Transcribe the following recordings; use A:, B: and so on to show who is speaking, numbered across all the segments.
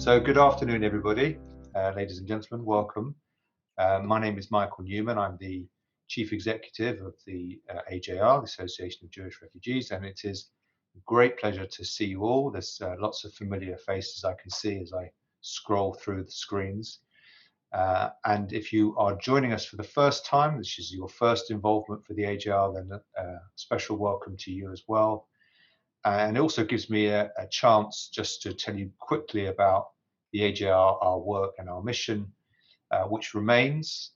A: So good afternoon, everybody. Ladies and gentlemen, welcome. My name is Michael Newman. I'm the Chief Executive of the AJR, the Association of Jewish Refugees, and it is a great pleasure to see you all. There's lots of familiar faces I can see as I scroll through the screens. And if you are joining us for the first time, this is your first involvement for the AJR, then a special welcome to you as well. And it also gives me a chance just to tell you quickly about the AJR, our work and our mission, which remains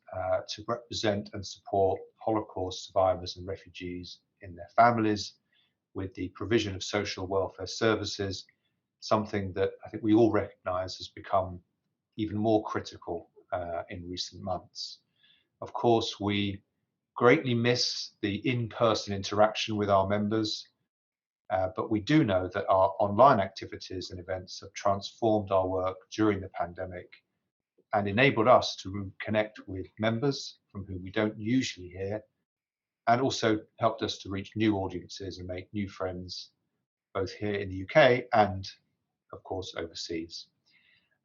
A: to represent and support Holocaust survivors and refugees in their families with the provision of social welfare services, something that I think we all recognize has become even more critical in recent months. Of course, we greatly miss the in-person interaction with our members, but we do know that our online activities and events have transformed our work during the pandemic and enabled us to connect with members from whom we don't usually hear, and also helped us to reach new audiences and make new friends, both here in the UK and, of course, overseas.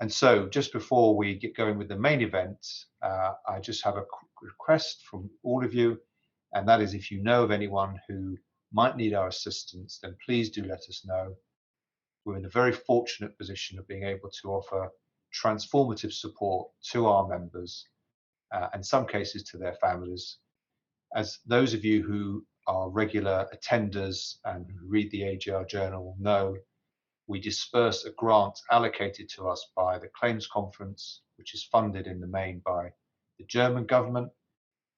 A: And so just before we get going with the main event, I just have a quick request from all of you, and that is if you know of anyone who might need our assistance, then please do let us know. We're in a very fortunate position of being able to offer transformative support to our members, in some cases to their families. As those of you who are regular attenders and who read the AJR Journal know, we disperse a grant allocated to us by the Claims Conference, which is funded in the main by the German government,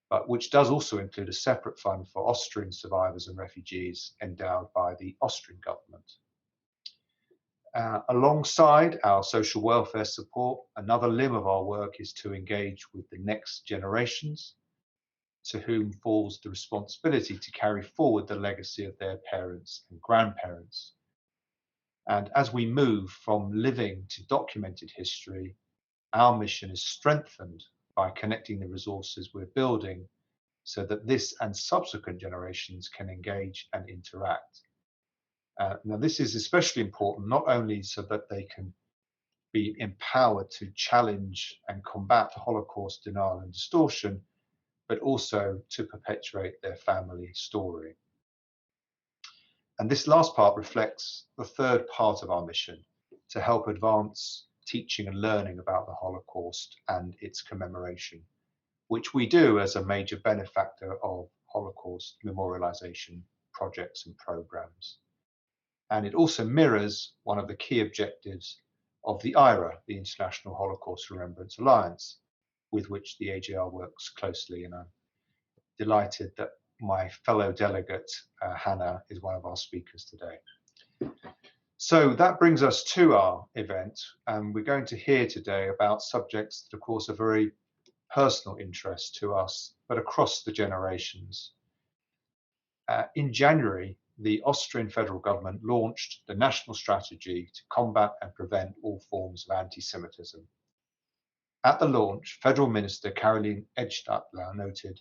A: but which does also include a separate fund for Austrian survivors and refugees endowed by the Austrian government. Alongside our social welfare support, another limb of our work is to engage with the next generations, to whom falls the responsibility to carry forward the legacy of their parents and grandparents. And as we move from living to documented history, our mission is strengthened by connecting the resources we're building so that this and subsequent generations can engage and interact. Now, this is especially important not only so that they can be empowered to challenge and combat Holocaust denial and distortion, but also to perpetuate their family story. And this last part reflects the third part of our mission, to help advance teaching and learning about the Holocaust and its commemoration, which we do as a major benefactor of Holocaust memorialization projects and programs. And it also mirrors one of the key objectives of the IHRA, the International Holocaust Remembrance Alliance, with which the AJR works closely. And I'm delighted that my fellow delegate, Hannah, is one of our speakers today. So that brings us to our event, and we're going to hear today about subjects that, of course, are very personal interest to us, but across the generations. In January, the Austrian federal government launched the National Strategy to combat and prevent all forms of anti-Semitism. At the launch, Federal Minister Caroline Edstadler noted,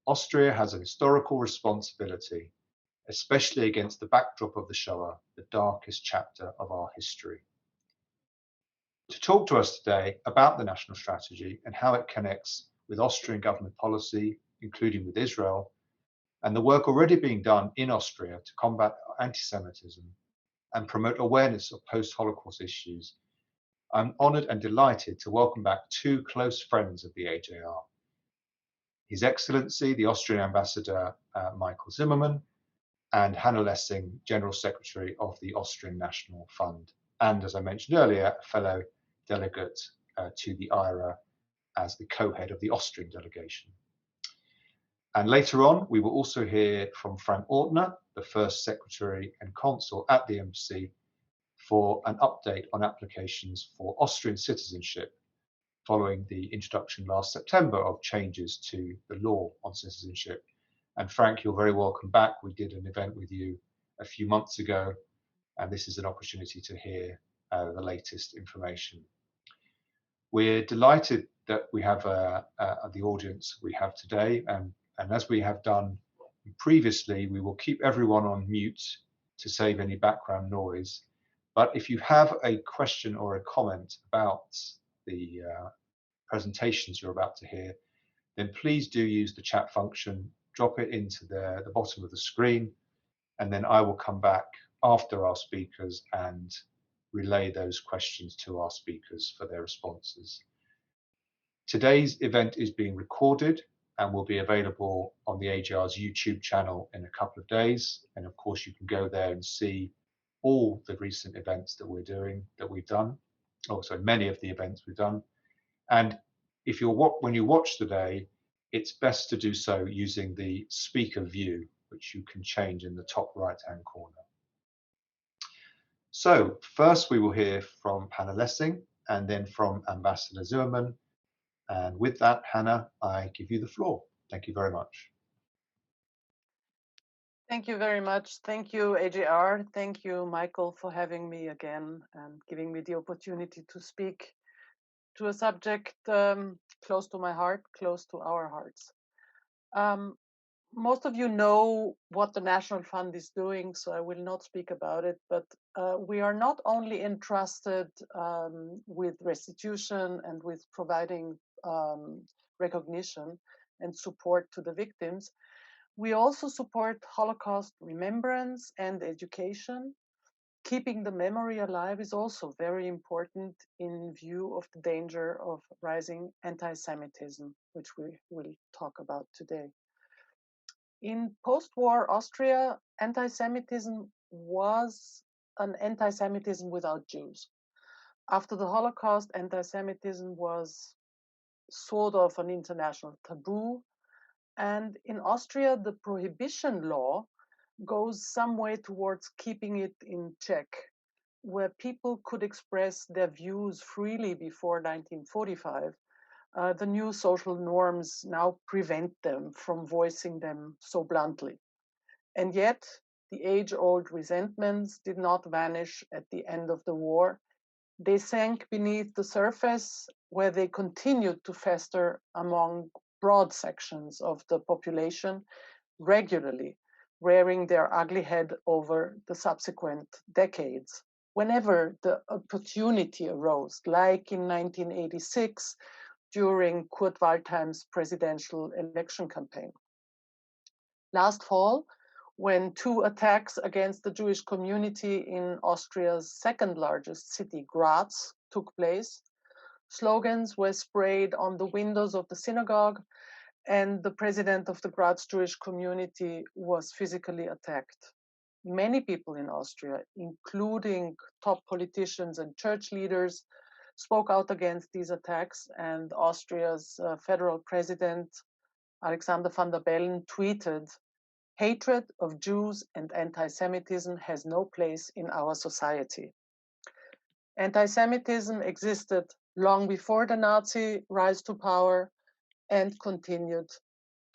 A: "Austria has a historical responsibility, especially against the backdrop of the Shoah, the darkest chapter of our history." To talk to us today about the National Strategy and how it connects with Austrian government policy, including with Israel, and the work already being done in Austria to combat anti-Semitism and promote awareness of post-Holocaust issues, I'm honoured and delighted to welcome back two close friends of the AJR. His Excellency, the Austrian Ambassador, Michael Zimmerman, and Hannah Lessig, General Secretary of the Austrian National Fund, and as I mentioned earlier, a fellow delegate to the IHRA as the co-head of the Austrian delegation. And later on, we will also hear from Frank Ortner, the first Secretary and Consul at the Embassy, for an update on applications for Austrian citizenship following the introduction last September of changes to the law on citizenship. And Frank, you're very welcome back. We did an event with you a few months ago, and this is an opportunity to hear the latest information. We're delighted that we have the audience we have today, and as we have done previously, we will keep everyone on mute to save any background noise. But if you have a question or a comment about the presentations you're about to hear, then please do use the chat function, drop it into the bottom of the screen, and then I will come back after our speakers and relay those questions to our speakers for their responses. Today's event is being recorded and will be available on the AJR's YouTube channel in a couple of days. And of course, you can go there and see all the recent events that we've done. Also, many of the events we've done. And if when you watch today, it's best to do so using the speaker view, which you can change in the top right-hand corner. So first we will hear from Hannah Lessig and then from Ambassador Zimmerman. And with that, Hannah, I give you the floor. Thank you very much.
B: Thank you very much. Thank you, AJR. Thank you, Michael, for having me again and giving me the opportunity to speak to a subject close to my heart, close to our hearts. Most of you know what the National Fund is doing, so I will not speak about it, but we are not only entrusted with restitution and with providing recognition and support to the victims. We also support Holocaust remembrance and education. Keeping the memory alive is also very important in view of the danger of rising anti-Semitism, which we will talk about today. In post-war Austria, anti-Semitism was an anti-Semitism without Jews. After the Holocaust, anti-Semitism was sort of an international taboo. And in Austria, the prohibition law goes some way towards keeping it in check, where people could express their views freely before 1945. The new social norms now prevent them from voicing them so bluntly. And yet, the age-old resentments did not vanish at the end of the war. They sank beneath the surface, where they continued to fester among broad sections of the population regularly, rearing their ugly head over the subsequent decades. Whenever the opportunity arose, like in 1986, during Kurt Waldheim's presidential election campaign. Last fall, when 2 attacks against the Jewish community in Austria's second largest city, Graz, took place, slogans were sprayed on the windows of the synagogue, and the president of the Graz Jewish community was physically attacked. Many people in Austria, including top politicians and church leaders, spoke out against these attacks, and Austria's federal president, Alexander van der Bellen, tweeted, "Hatred of Jews and anti-Semitism has no place in our society." Anti-Semitism existed long before the Nazi rise to power and continued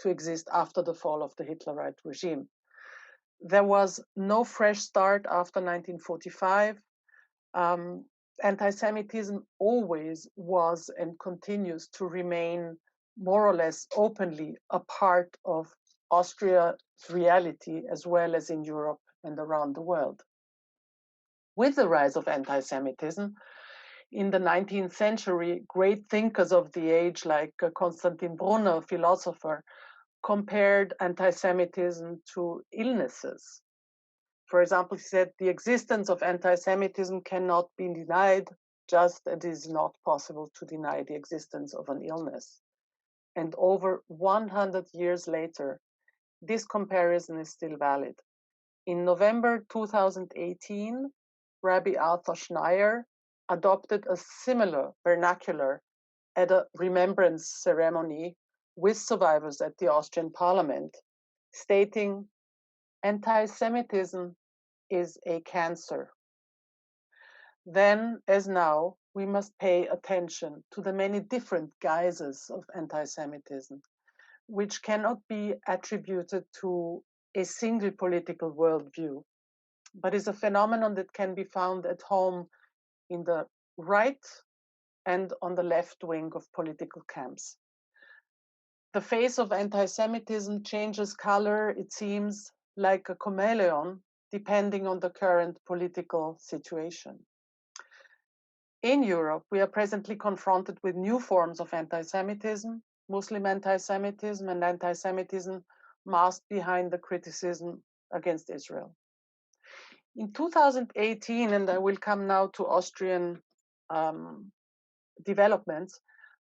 B: to exist after the fall of the Hitlerite regime. There was no fresh start after 1945. Anti-Semitism always was and continues to remain more or less openly a part of Austria's reality, as well as in Europe and around the world. With the rise of anti-Semitism, in the 19th century, great thinkers of the age like Konstantin Brunner, philosopher, compared anti-Semitism to illnesses. For example, he said, the existence of anti-Semitism cannot be denied, just as it is not possible to deny the existence of an illness. And over 100 years later, this comparison is still valid. In November 2018, Rabbi Arthur Schneier adopted a similar vernacular at a remembrance ceremony with survivors at the Austrian parliament, stating, "Anti-Semitism is a cancer." Then, as now, we must pay attention to the many different guises of anti-Semitism, which cannot be attributed to a single political worldview, but is a phenomenon that can be found at home in the right and on the left wing of political camps. The face of anti-Semitism changes color, it seems, like a chameleon, depending on the current political situation. In Europe, we are presently confronted with new forms of anti-Semitism, Muslim anti-Semitism, and anti-Semitism masked behind the criticism against Israel. In 2018, and I will come now to Austrian developments,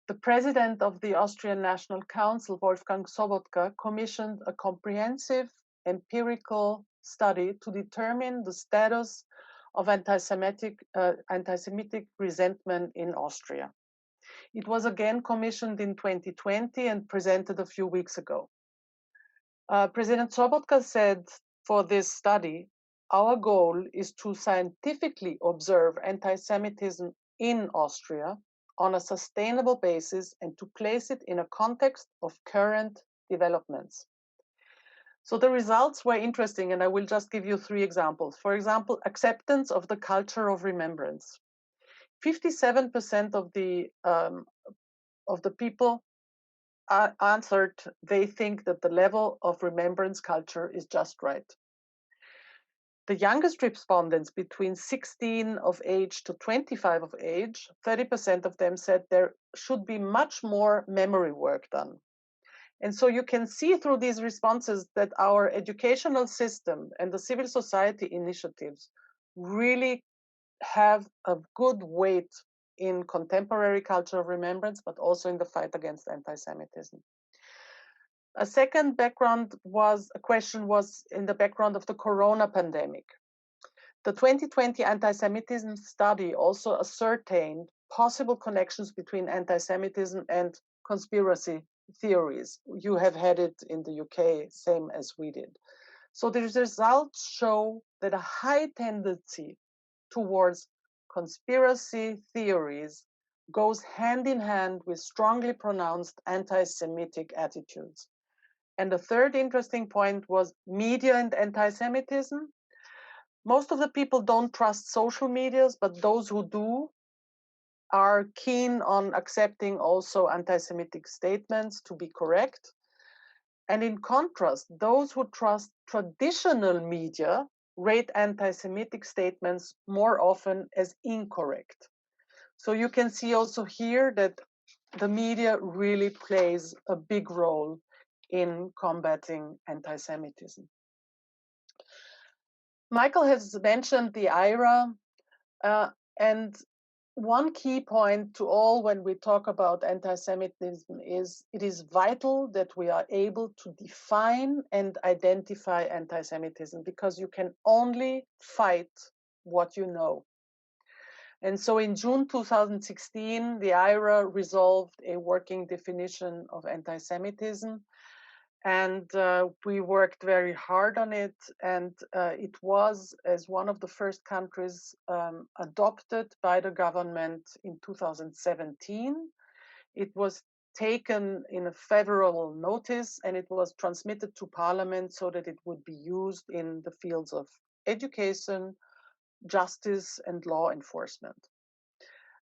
B: the president of the Austrian National Council, Wolfgang Sobotka, commissioned a comprehensive empirical study to determine the status of anti-Semitic resentment in Austria. It was again commissioned in 2020 and presented a few weeks ago. President Sobotka said for this study, our goal is to scientifically observe anti-Semitism in Austria on a sustainable basis and to place it in a context of current developments. So the results were interesting, and I will just give you 3 examples. For example, acceptance of the culture of remembrance. 57% of the people answered they think that the level of remembrance culture is just right. The youngest respondents between 16 of age to 25 of age, 30% of them said there should be much more memory work done. And so you can see through these responses that our educational system and the civil society initiatives really have a good weight in contemporary culture of remembrance, but also in the fight against anti-Semitism. A second question was in the background of the corona pandemic. The 2020 anti-Semitism study also ascertained possible connections between anti-Semitism and conspiracy theories. You have had it in the UK, same as we did. So the results show that a high tendency towards conspiracy theories goes hand in hand with strongly pronounced anti-Semitic attitudes. And the third interesting point was media and anti-Semitism. Most of the people don't trust social medias, but those who do are keen on accepting also anti-Semitic statements to be correct. And in contrast, those who trust traditional media rate anti-Semitic statements more often as incorrect. So you can see also here that the media really plays a big role in combating anti-Semitism. Michael has mentioned the IHRA, and one key point to all when we talk about anti-Semitism is it is vital that we are able to define and identify anti-Semitism, because you can only fight what you know. And so in June 2016, the IHRA resolved a working definition of anti-Semitism. And we worked very hard on it, and it was, as one of the first countries, adopted by the government in 2017. It was taken in a federal notice, and it was transmitted to Parliament so that it would be used in the fields of education, justice, and law enforcement.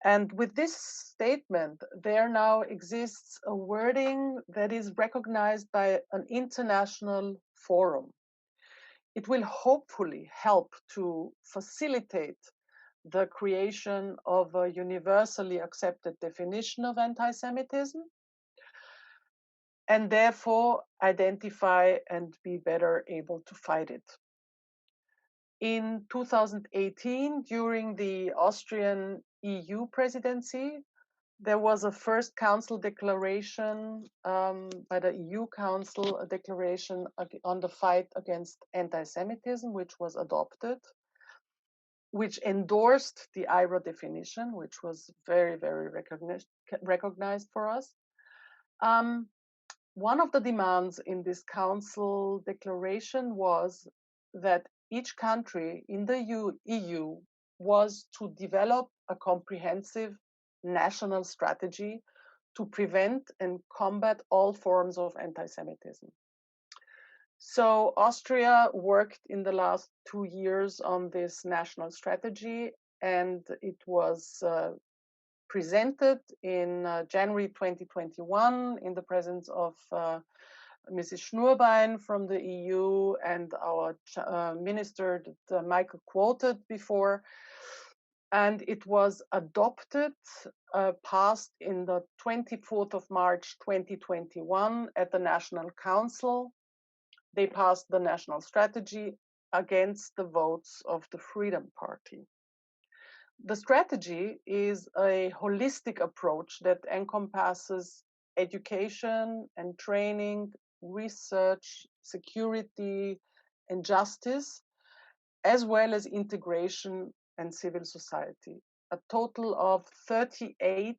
B: And with this statement, there now exists a wording that is recognized by an international forum. It will hopefully help to facilitate the creation of a universally accepted definition of anti-Semitism, and therefore identify and be better able to fight it. In 2018, during the Austrian EU presidency, there was a first council declaration by the EU Council, a declaration on the fight against anti-Semitism, which was adopted, which endorsed the IHRA definition, which was very, very recognized for us. One of the demands in this council declaration was that each country in the EU was to develop a comprehensive national strategy to prevent and combat all forms of anti-Semitism. So Austria worked in the last 2 years on this national strategy, and it was presented in January 2021 in the presence of Mrs. Schnurbein from the EU and our minister that Michael quoted before. And it was adopted, passed in the 24th of March 2021 at the National Council. They passed the national strategy against the votes of the Freedom Party. The strategy is a holistic approach that encompasses education and training, research, security, and justice, as well as integration and civil society. A total of 38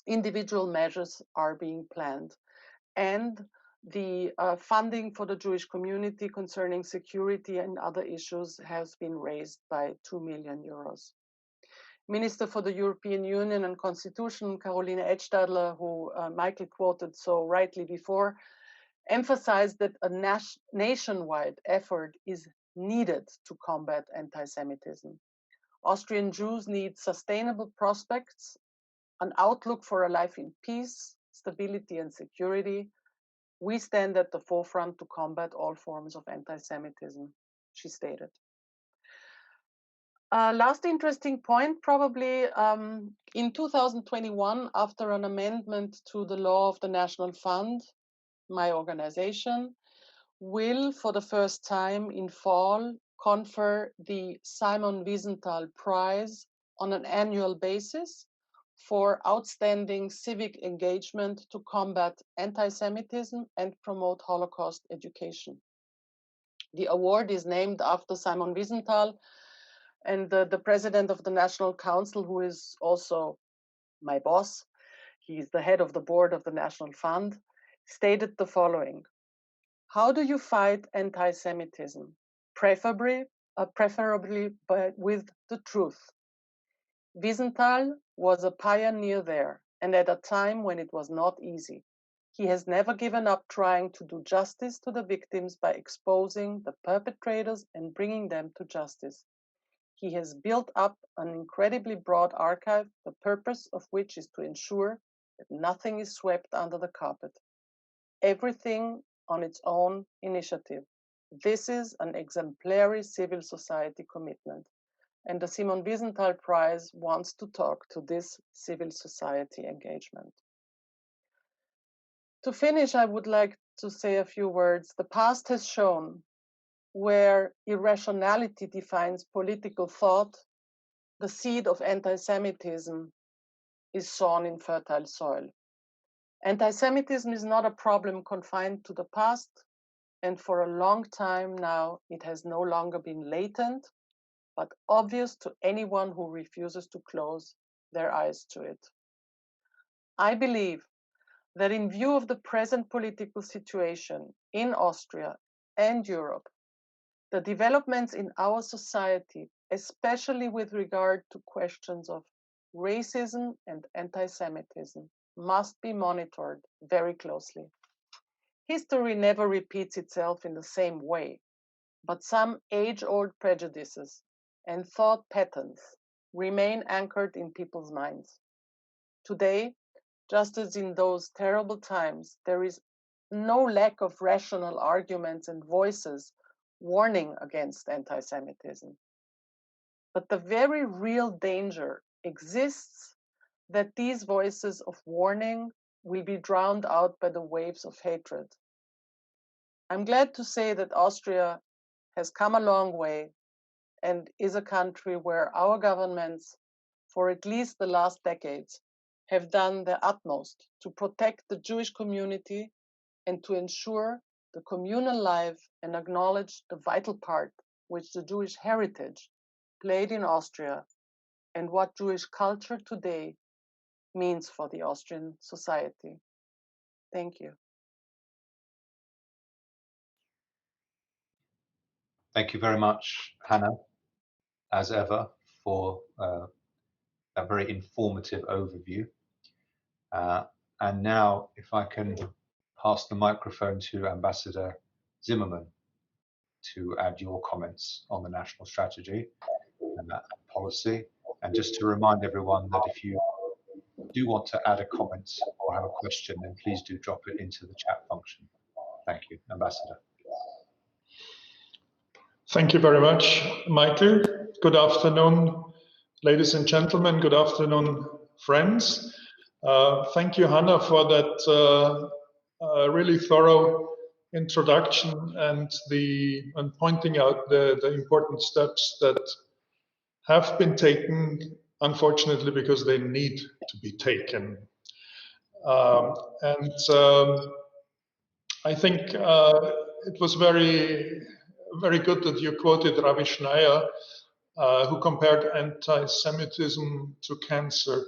B: individual measures are being planned. And the funding for the Jewish community concerning security and other issues has been raised by 2 million euros. Minister for the European Union and Constitution, Caroline Edstadler, who Michael quoted so rightly before, emphasized that a nationwide effort is needed to combat anti-Semitism. Austrian Jews need sustainable prospects, an outlook for a life in peace, stability, and security. We stand at the forefront to combat all forms of anti-Semitism, she stated. Last interesting point, probably in 2021, after an amendment to the law of the National Fund, my organization will, for the first time in fall, confer the Simon Wiesenthal Prize on an annual basis for outstanding civic engagement to combat anti-Semitism and promote Holocaust education. The award is named after Simon Wiesenthal, and the president of the National Council, who is also my boss, he's the head of the board of the National Fund, stated the following: how do you fight anti-Semitism? Preferably with the truth. Wiesenthal was a pioneer there, and at a time when it was not easy. He has never given up trying to do justice to the victims by exposing the perpetrators and bringing them to justice. He has built up an incredibly broad archive, the purpose of which is to ensure that nothing is swept under the carpet. Everything on its own initiative. This is an exemplary civil society commitment. And the Simon Wiesenthal Prize wants to talk to this civil society engagement. To finish, I would like to say a few words. The past has shown where irrationality defines political thought, the seed of anti-Semitism is sown in fertile soil. Anti-Semitism is not a problem confined to the past, and for a long time now, it has no longer been latent, but obvious to anyone who refuses to close their eyes to it. I believe that in view of the present political situation in Austria and Europe, the developments in our society, especially with regard to questions of racism and anti-Semitism, must be monitored very closely. History never repeats itself in the same way, but some age-old prejudices and thought patterns remain anchored in people's minds. Today, just as in those terrible times, there is no lack of rational arguments and voices warning against anti-Semitism. But the very real danger exists that these voices of warning will be drowned out by the waves of hatred. I'm glad to say that Austria has come a long way and is a country where our governments, for at least the last decades, have done their utmost to protect the Jewish community and to ensure the communal life and acknowledge the vital part which the Jewish heritage played in Austria and what Jewish culture today means for the Austrian society. Thank you.
A: Thank you very much, Hannah, as ever, for a very informative overview. And now, if I can pass the microphone to Ambassador Zimmerman to add your comments on the national strategy and that policy. And just to remind everyone that if you do want to add a comment or have a question, then please do drop it into the chat function. Thank you, Ambassador.
C: Thank you very much, Michael. Good afternoon, ladies and gentlemen. Good afternoon, friends. Thank you, Hannah, for that really thorough introduction and pointing out the important steps that have been taken, unfortunately, because they need to be taken. I think it was very good that you quoted Ravi Schneier, who compared anti-Semitism to cancer.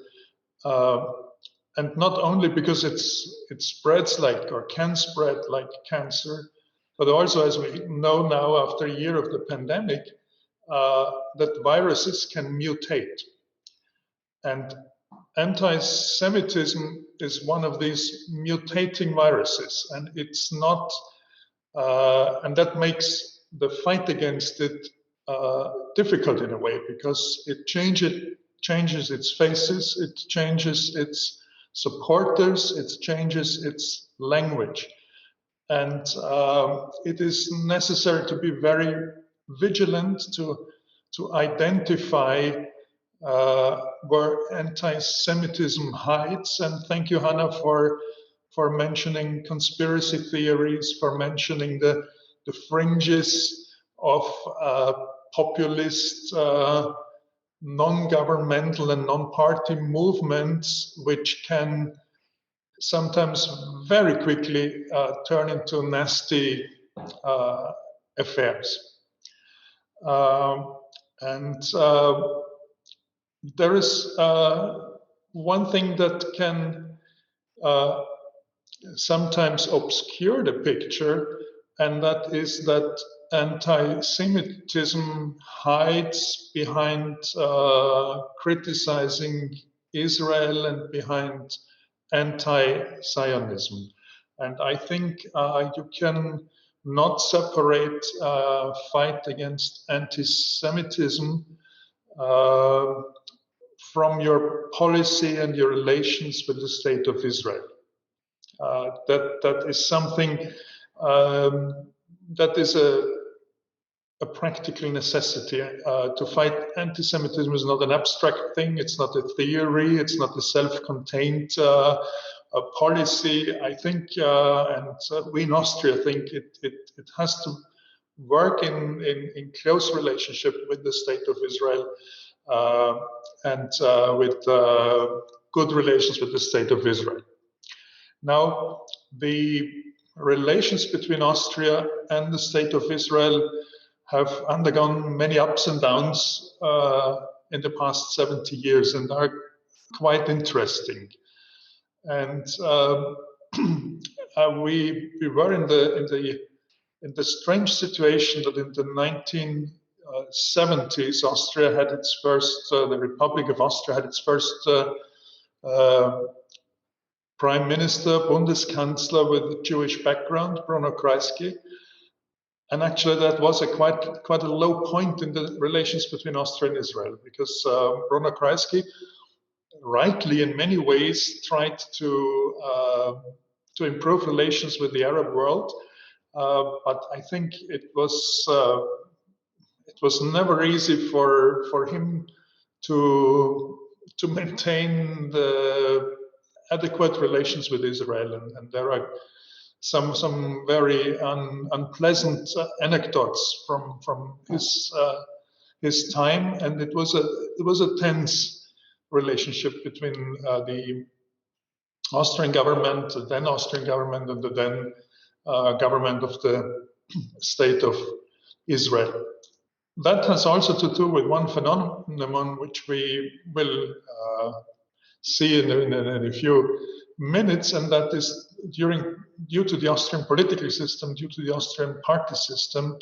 C: And not only because it spreads like, or can spread like cancer, but also, as we know now after a year of the pandemic, that viruses can mutate. And anti-Semitism is one of these mutating viruses, and it's not, and that makes the fight against it difficult in a way, because it changes its faces, it changes its supporters, it changes its language. And it is necessary to be very vigilant to identify where anti-Semitism hides. And thank you, Hannah, for mentioning conspiracy theories, for mentioning the fringes of populist, non-governmental and non-party movements, which can sometimes very quickly turn into nasty affairs. There is one thing that can sometimes obscure the picture, and that is that anti-Semitism hides behind criticizing Israel and behind anti-Zionism. And I think you can not separate fight against anti-Semitism from your policy and your relations with the State of Israel. That is something that is a practical necessity. To fight anti-Semitism is not an abstract thing, it's not a theory, it's not a self-contained policy. I think, and we in Austria think it has to work in close relationship with the State of Israel and with good relations with the State of Israel. Now, the relations between Austria and the State of Israel have undergone many ups and downs in the past 70 years and are quite interesting. And we were in the strange situation that in the 1970s, Austria had its first, the Republic of Austria had its first Prime Minister, Bundeskanzler with a Jewish background, Bruno Kreisky. And actually that was quite a low point in the relations between Austria and Israel, because Bruno Kreisky rightly in many ways tried to improve relations with the Arab world. But I think it was never easy for him to maintain the adequate relations with Israel, and there are some very unpleasant anecdotes from his time, and it was a tense relationship between the Austrian government, the then Austrian government, and the then government of the State of Israel. That has also to do with one phenomenon which we will see in a few minutes, and that is due to the Austrian political system, due to the Austrian party system,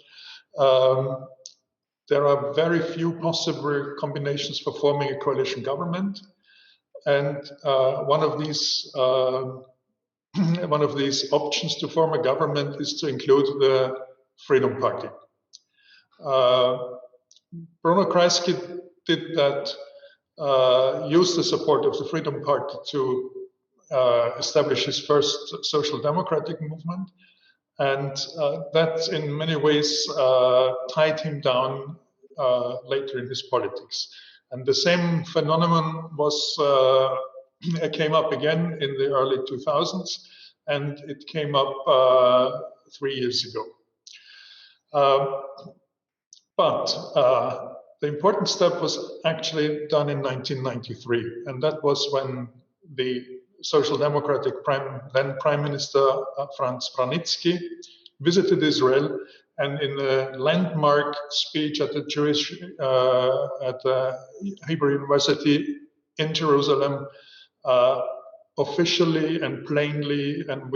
C: there are very few possible combinations for forming a coalition government, and one of these options to form a government is to include the Freedom Party. Bruno Kreisky did that used the support of the Freedom Party to establish his first social democratic movement. And that in many ways tied him down later in his politics. And the same phenomenon came up again in the early 2000s, and it came up 3 years ago. But the important step was actually done in 1993, and that was when the Social Democratic then Prime Minister Franz Branitzky visited Israel, and in a landmark speech at the Hebrew University in Jerusalem, officially and plainly and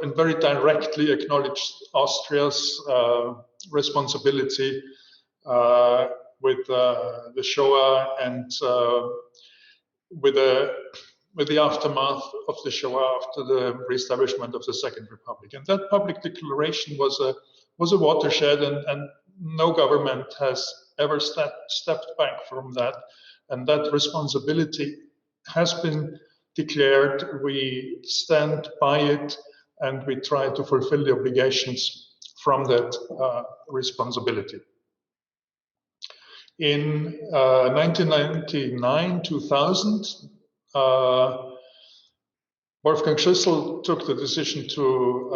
C: and very directly acknowledged Austria's responsibility with the Shoah and with the aftermath of the Shoah after the reestablishment of the Second Republic. And that public declaration was a watershed, and no government has ever stepped back from that. And that responsibility has been declared. We stand by it, and we try to fulfill the obligations from that responsibility. In 1999-2000, Wolfgang Schüssel took the decision to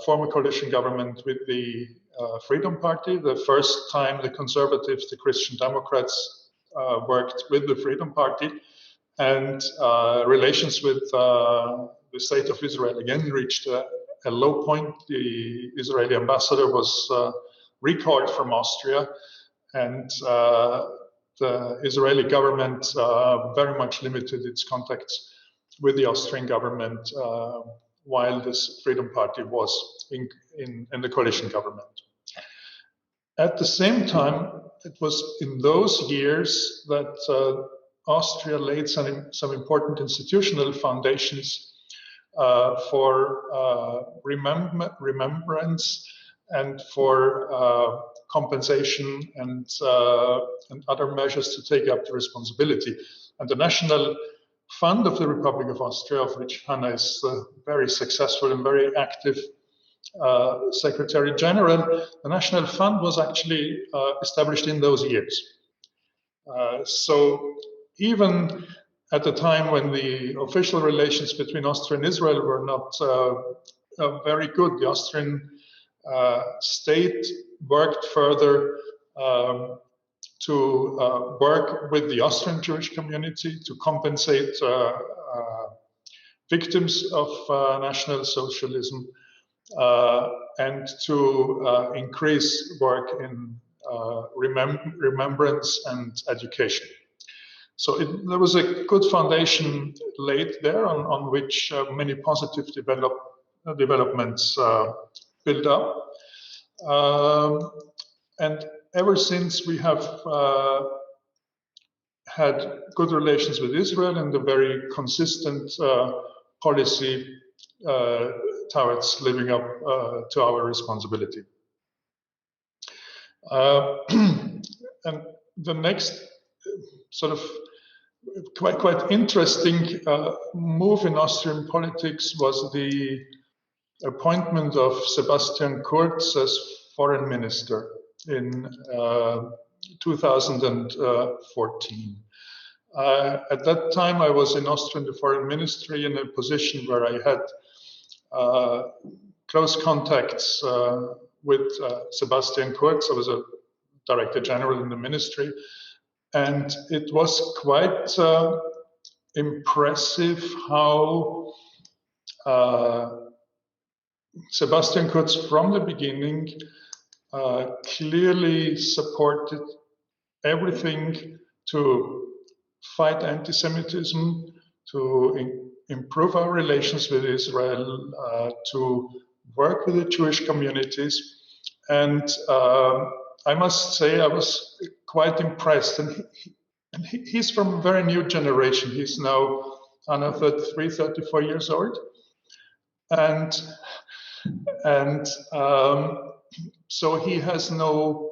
C: form a coalition government with the Freedom Party. The first time the conservatives, the Christian Democrats, worked with the Freedom Party, and relations with the state of Israel again reached a low point. The Israeli ambassador was recalled from Austria, and the Israeli government very much limited its contacts with the Austrian government while this Freedom Party was in the coalition government. At the same time, it was in those years that Austria laid some important institutional foundations for remembrance and for compensation and other measures to take up the responsibility. And the National Fund of the Republic of Austria, of which Hanna is very successful and very active Secretary General, the National Fund was actually established in those years. So even at the time when the official relations between Austria and Israel were not very good, the Austrian state worked further to work with the Austrian Jewish community to compensate victims of National Socialism and to increase work in remembrance and education. So there was a good foundation laid there on which many positive developments built up. And ever since, we have had good relations with Israel and a very consistent policy towards living up to our responsibility. And the next sort of quite interesting move in Austrian politics was the appointment of Sebastian Kurtz as foreign minister in 2014. At that time, I was in Austria in the foreign ministry in a position where I had close contacts with Sebastian Kurtz. I was a director general in the ministry. And it was quite impressive how Sebastian Kurtz, from the beginning, clearly supported everything to fight anti-Semitism, to improve our relations with Israel, to work with the Jewish communities. And I must say I was quite impressed. And he's from a very new generation. He's now, I don't know, 33, 34 years old. And so he has no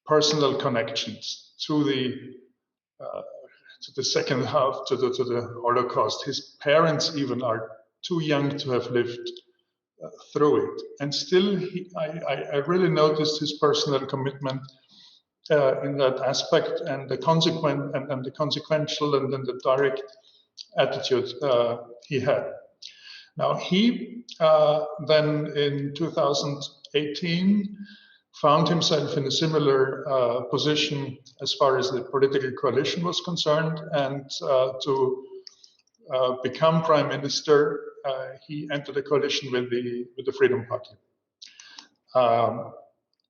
C: personal connections to the second half, to the Holocaust. His parents even are too young to have lived through it, and still I really noticed his personal commitment in that aspect, and the consequential and then the direct attitude he had. Now he then in 2018 found himself in a similar position as far as the political coalition was concerned, and to become prime minister, he entered a coalition with the Freedom Party.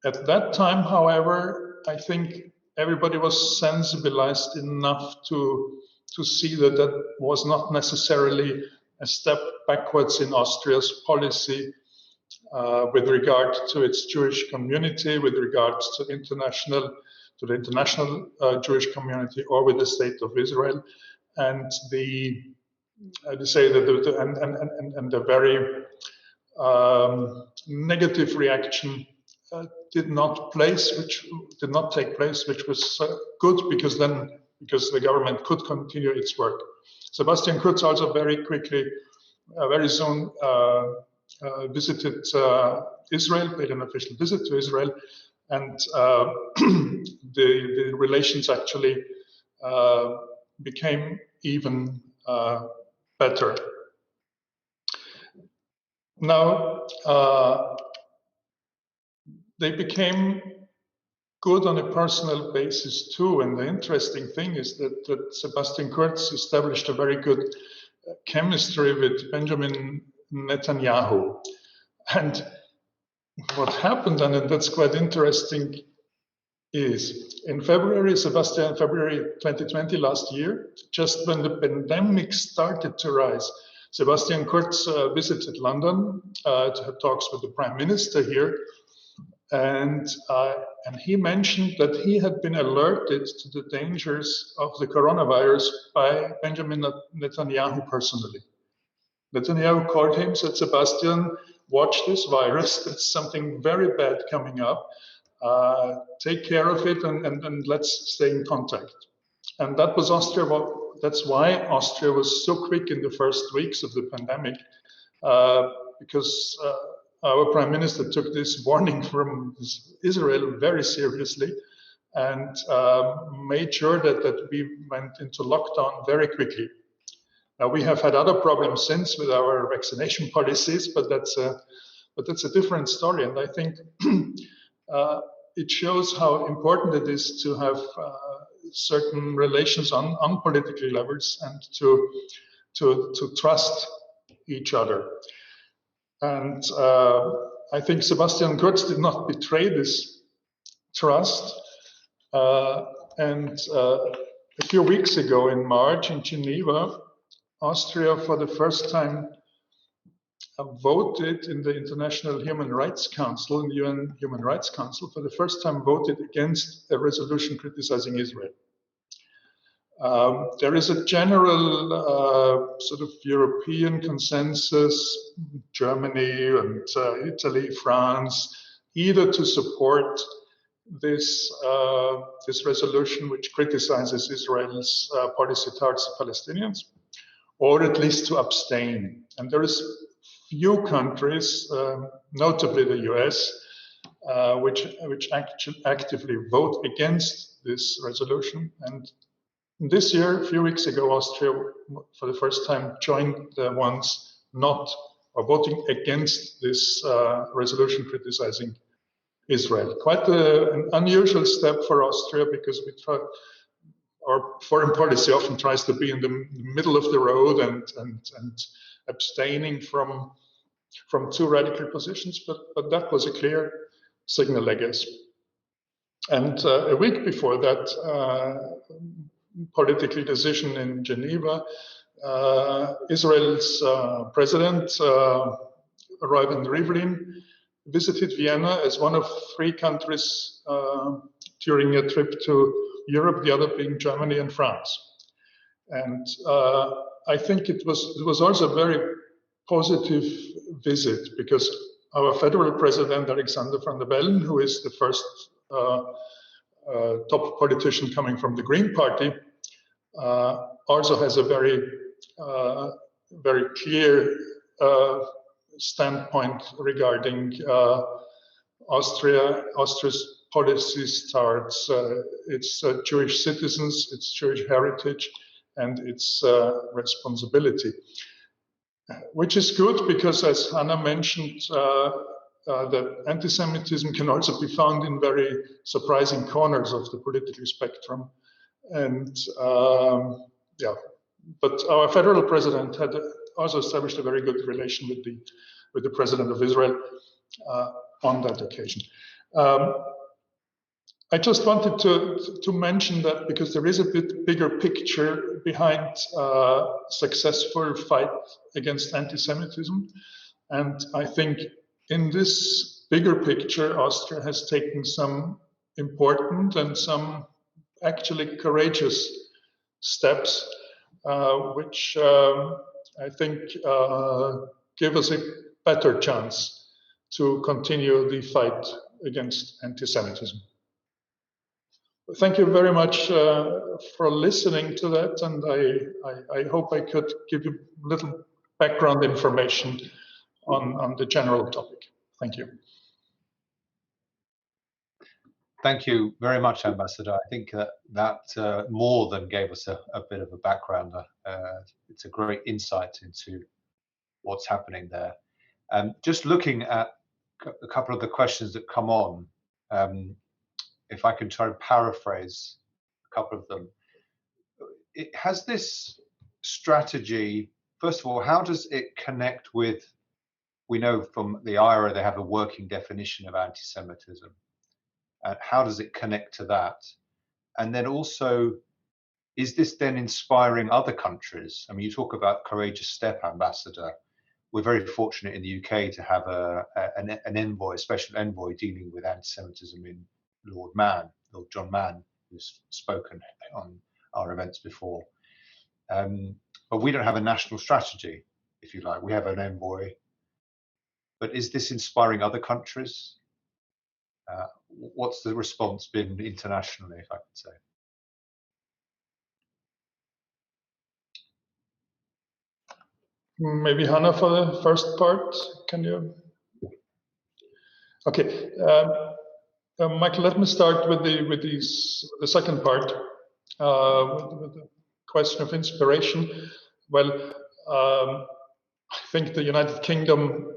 C: At that time, however, I think everybody was sensibilized enough to see that that was not necessarily a step backwards in Austria's policy with regard to its Jewish community, with regards to the international Jewish community, or with the state of Israel, and the very negative reaction did not take place, which was good, because the government could continue its work. Sebastian Kurtz also very soon visited Israel, paid an official visit to Israel, and the relations actually became even better. Now, they became good on a personal basis too, and the interesting thing is that Sebastian Kurtz established a very good chemistry with Benjamin Netanyahu. And what happened, and that's quite interesting, is in February 2020, last year, just when the pandemic started to rise, Sebastian Kurtz visited London to have talks with the Prime Minister here, and he mentioned that he had been alerted to the dangers of the coronavirus by Benjamin Netanyahu personally. Netanyahu called him, said, "Sebastian, watch this virus. There's something very bad coming up. Take care of it, and let's stay in contact." And that was Austria. That's why Austria was so quick in the first weeks of the pandemic, because our Prime Minister took this warning from Israel very seriously, and made sure that we went into lockdown very quickly. Now, we have had other problems since with our vaccination policies, but that's a different story. And I think it shows how important it is to have certain relations on political levels, and to trust each other. And I think Sebastian Kurtz did not betray this trust. And a few weeks ago in March in Geneva, Austria for the first time voted in the International Human Rights Council, in the UN Human Rights Council, for the first time voted against a resolution criticizing Israel. There is a general sort of European consensus, Germany and Italy, France, either to support this resolution which criticizes Israel's policy towards the Palestinians, or at least to abstain. And there is few countries, notably the US, which actively vote against this resolution. And this year, a few weeks ago, Austria, for the first time, joined the ones voting against this resolution criticizing Israel. Quite an unusual step for Austria, because our foreign policy often tries to be in the middle of the road and abstaining from too radical positions, but that was a clear signal, I guess. And a week before that political decision in Geneva, Israel's president, Reuven Rivlin, visited Vienna as one of 3 countries during a trip to Europe, the other being Germany and France. And I think it was also a very positive visit, because our federal president, Alexander van der Bellen, who is the first top politician coming from the Green Party, also has a very clear standpoint regarding Austria's policies towards its Jewish citizens, its Jewish heritage, and its responsibility. Which is good because, as Hannah mentioned, that anti-Semitism can also be found in very surprising corners of the political spectrum. And yeah, but our federal president had also established a very good relation with the president of Israel on that occasion. I just wanted to mention that because there is a bit bigger picture behind successful fight against anti-Semitism. And I think in this bigger picture, Austria has taken some important and some actually courageous steps, which I think give us a better chance to continue the fight against anti-Semitism. Thank you very much for listening to that, and I hope I could give you a little background information on the general topic. Thank you.
A: Thank you very much, Ambassador. I think that more than gave us a bit of a background. It's a great insight into what's happening there. Just looking at a couple of the questions that come on, if I can try to paraphrase a couple of them. Has this strategy, first of all, how does it connect with, we know from the IHRA they have a working definition of anti-Semitism. How does it connect to that? And then also, is this then inspiring other countries? I mean, you talk about courageous step, Ambassador. We're very fortunate in the UK to have an envoy, a special envoy dealing with anti-Semitism in Lord John Mann, who's spoken on our events before. But we don't have a national strategy, if you like. We have an envoy. But is this inspiring other countries? What's the response been internationally, if I could say?
C: Maybe Hannah for the first part. Can you? Okay, Michael. Let me start with the second part, with the question of inspiration. Well, I think the United Kingdom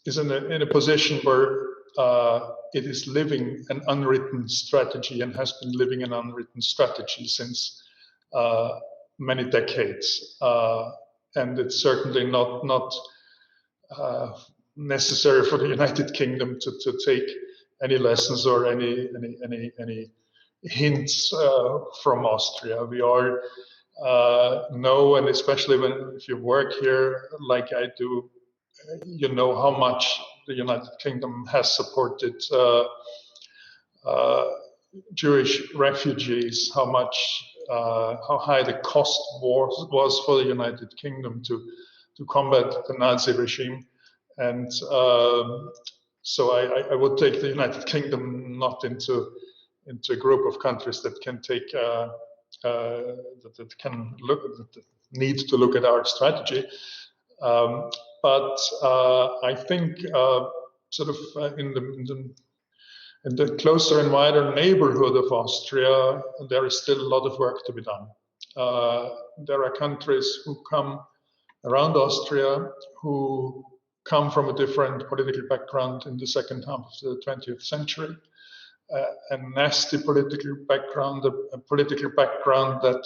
C: is in a position where it is living an unwritten strategy and has been living an unwritten strategy since many decades. And it's certainly not necessary for the United Kingdom to take any lessons or any hints from Austria. We are know, and especially if you work here like I do, you know how much the United Kingdom has supported Jewish refugees, how high the cost was for the United Kingdom to combat the Nazi regime. And so I would take the United Kingdom not into a group of countries that can take that need to look at our strategy. But I think sort of in the closer and wider neighborhood of Austria, there is still a lot of work to be done. There are countries who come around Austria who come from a different political background in the second half of the 20th century, a nasty political background, a political background that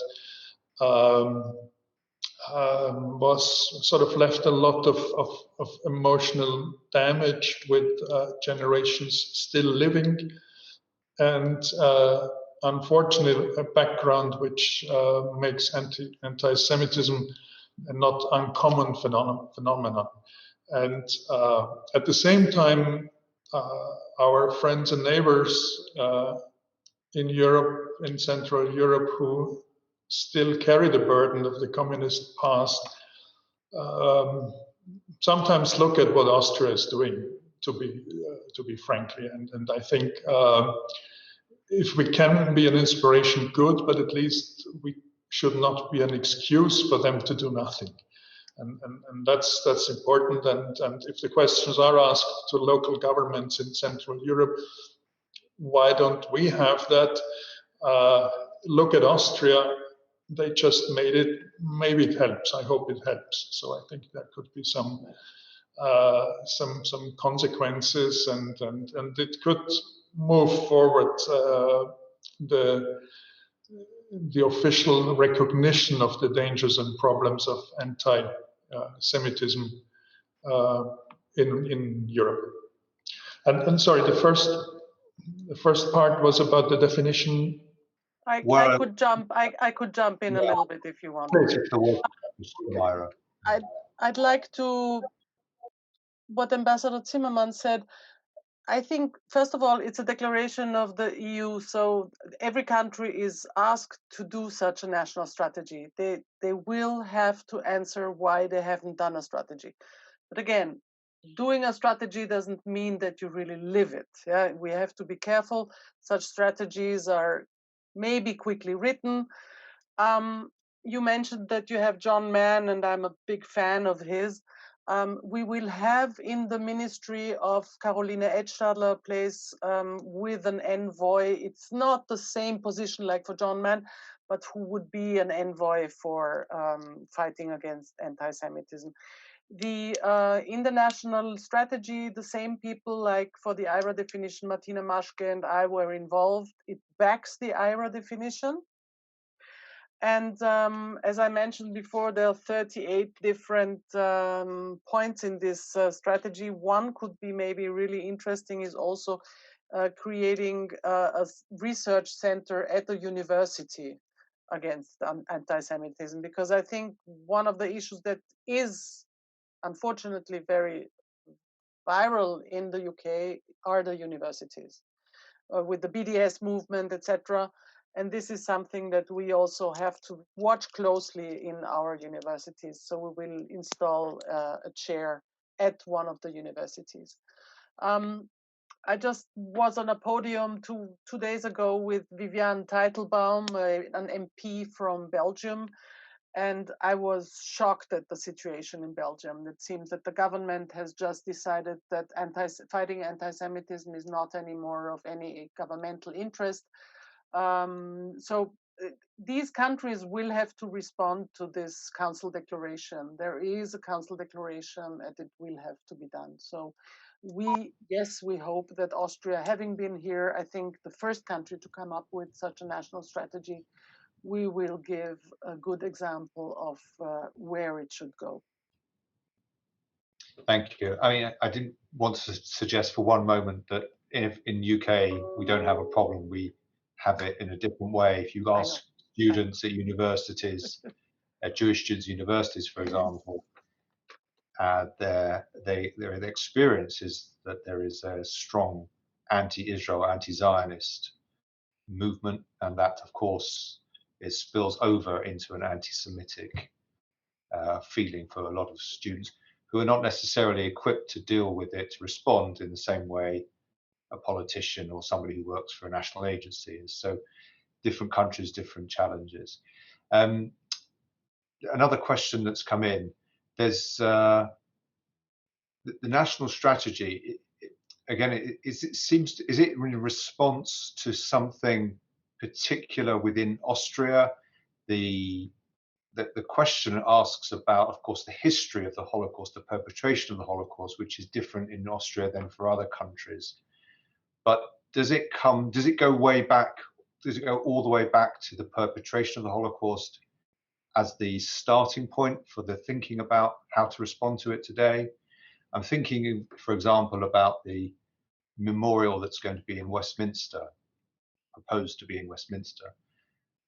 C: was sort of left a lot of emotional damage with generations still living, and unfortunately a background which makes anti-Semitism a not uncommon phenomenon. And at the same time, our friends and neighbors in Europe, in Central Europe, who still carry the burden of the communist past, sometimes look at what Austria is doing, to be frankly, and I think if we can be an inspiration, good, but at least we should not be an excuse for them to do nothing. And that's important. And if the questions are asked to local governments in Central Europe, why don't we have that? Look at Austria. They just made it. Maybe it helps. I hope it helps. So I think there could be some consequences, and it could move forward the official recognition of the dangers and problems of anti-Semitism in Europe. And sorry, the first part was about the definition.
B: I could jump in a little bit if you want. I'd like to, what Ambassador Zimmerman said, I think, first of all, it's a declaration of the EU, so every country is asked to do such a national strategy. They will have to answer why they haven't done a strategy. But again, doing a strategy doesn't mean that you really live it. Yeah, we have to be careful. Such strategies are maybe quickly written. You mentioned that you have John Mann, and I'm a big fan of his. We will have in the ministry of Caroline Edstadler a place with an envoy. It's not the same position like for John Mann, but who would be an envoy for fighting against anti-Semitism. In the national strategy, the same people, like for the IHRA definition, Martina Maschke and I were involved. It backs the IHRA definition. And as I mentioned before, there are 38 different points in this strategy. One could be maybe really interesting is also creating a research center at the university against anti-Semitism, because I think one of the issues that is unfortunately very viral in the UK are the universities with the BDS movement, etc. And this is something that we also have to watch closely in our universities. So we will install a chair at one of the universities. I just was on a podium two days ago with Viviane Teitelbaum, an MP from Belgium, and I was shocked at the situation in Belgium. It seems that the government has just decided that fighting anti-Semitism is not anymore of any governmental interest. So these countries will have to respond to this council declaration. There is a council declaration and it will have to be done. So we hope that Austria, having been here, I think the first country to come up with such a national strategy, we will give a good example of where it should go.
A: Thank you. I mean, I didn't want to suggest for one moment that if in UK we don't have a problem, we have it in a different way. If you ask students at universities, at Jewish students at universities, for example, their experience is that there is a strong anti-Israel, anti-Zionist movement, and that, of course, it spills over into an anti-Semitic feeling for a lot of students who are not necessarily equipped to deal with it, to respond in the same way a politician or somebody who works for a national agency is. So different countries, different challenges. Another question that's come in, there's the national strategy, is it in response to something particular within Austria? The question asks about, of course, the history of the Holocaust, the perpetration of the Holocaust, which is different in Austria than for other countries. But does it go way back? Does it go all the way back to the perpetration of the Holocaust as the starting point for the thinking about how to respond to it today? I'm thinking, for example, about the memorial that's going to be in Westminster, proposed to be in Westminster,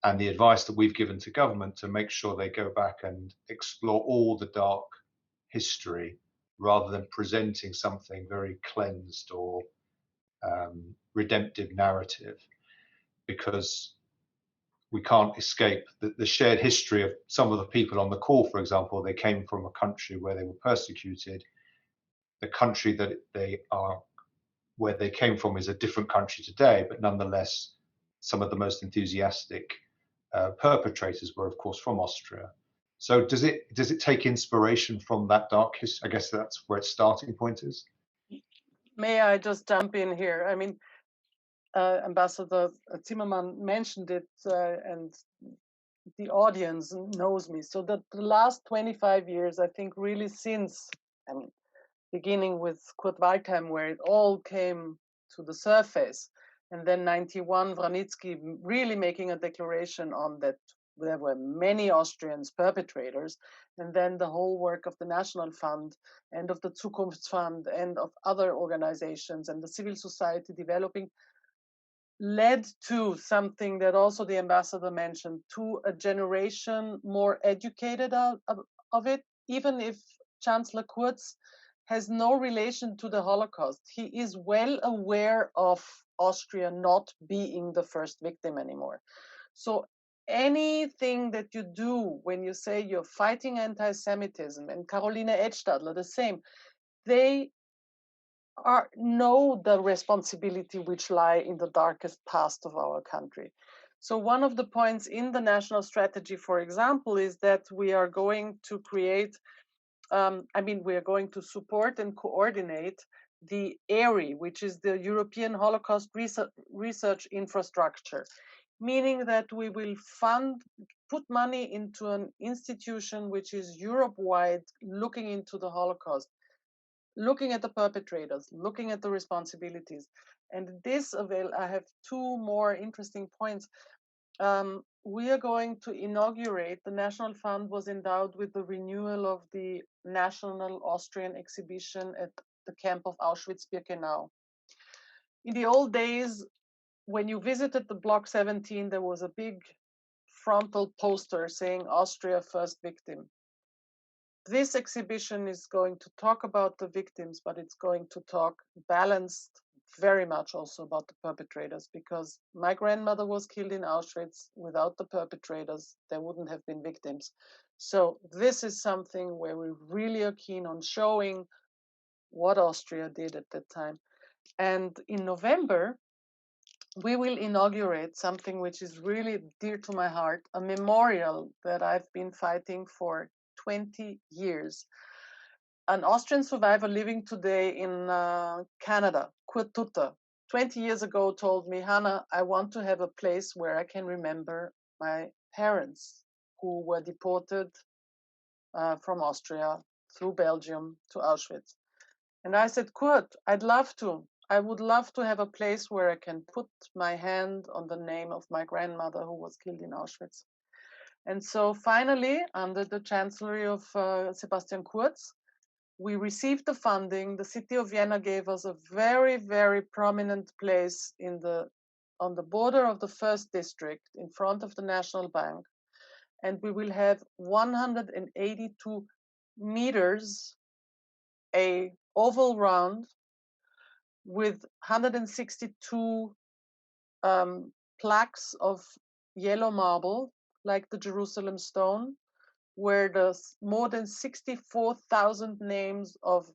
A: and the advice that we've given to government to make sure they go back and explore all the dark history rather than presenting something very cleansed or redemptive narrative, because we can't escape the shared history of some of the people on the call. For example, they came from a country where they were persecuted. The country that where they came from is a different country today, but nonetheless, some of the most enthusiastic perpetrators were, of course, from Austria. So does it take inspiration from that dark history? I guess that's where its starting point is.
B: May I just jump in here? I mean, Ambassador Zimmerman mentioned it, and the audience knows me. So that the last 25 years, I think, really since, I mean, beginning with Kurt Waldheim, where it all came to the surface, and then 91, Vranitzky really making a declaration on that there were many Austrians perpetrators, and then the whole work of the National Fund and of the Zukunftsfund and of other organizations and the civil society developing led to something that also the ambassador mentioned, to a generation more educated of it, even if Chancellor Kurtz has no relation to the Holocaust. He is well aware of Austria not being the first victim anymore. So anything that you do when you say you're fighting anti-Semitism, and Caroline Edstadler, the same, they know the responsibility which lie in the darkest past of our country. So one of the points in the national strategy, for example, is that we are going to create, we are going to support and coordinate the ERI, which is the European Holocaust Research Infrastructure, meaning that we will put money into an institution which is Europe-wide, looking into the Holocaust, looking at the perpetrators, looking at the responsibilities. And this, I have two more interesting points. We are going to inaugurate, the National Fund was endowed with the renewal of the National Austrian Exhibition at the camp of Auschwitz-Birkenau. In the old days, when you visited the Block 17, there was a big frontal poster saying Austria first victim. This exhibition is going to talk about the victims, but it's going to talk balanced very much also about the perpetrators, because my grandmother was killed in Auschwitz. Without the perpetrators, there wouldn't have been victims. So this is something where we really are keen on showing what Austria did at that time. And in November, we will inaugurate something which is really dear to my heart, a memorial that I've been fighting for 20 years. An Austrian survivor living today in Canada, Kurt 20 years ago told me, Hannah, I want to have a place where I can remember my parents who were deported from Austria through Belgium to Auschwitz. And I said, Kurt, I'd love to. I would love to have a place where I can put my hand on the name of my grandmother who was killed in Auschwitz. And so finally, under the chancellery of Sebastian Kurtz, we received the funding. The city of Vienna gave us a very, very prominent place on the border of the first district in front of the National Bank. And we will have 182 meters, a oval round with 162 plaques of yellow marble, like the Jerusalem stone, where there's more than 64,000 names of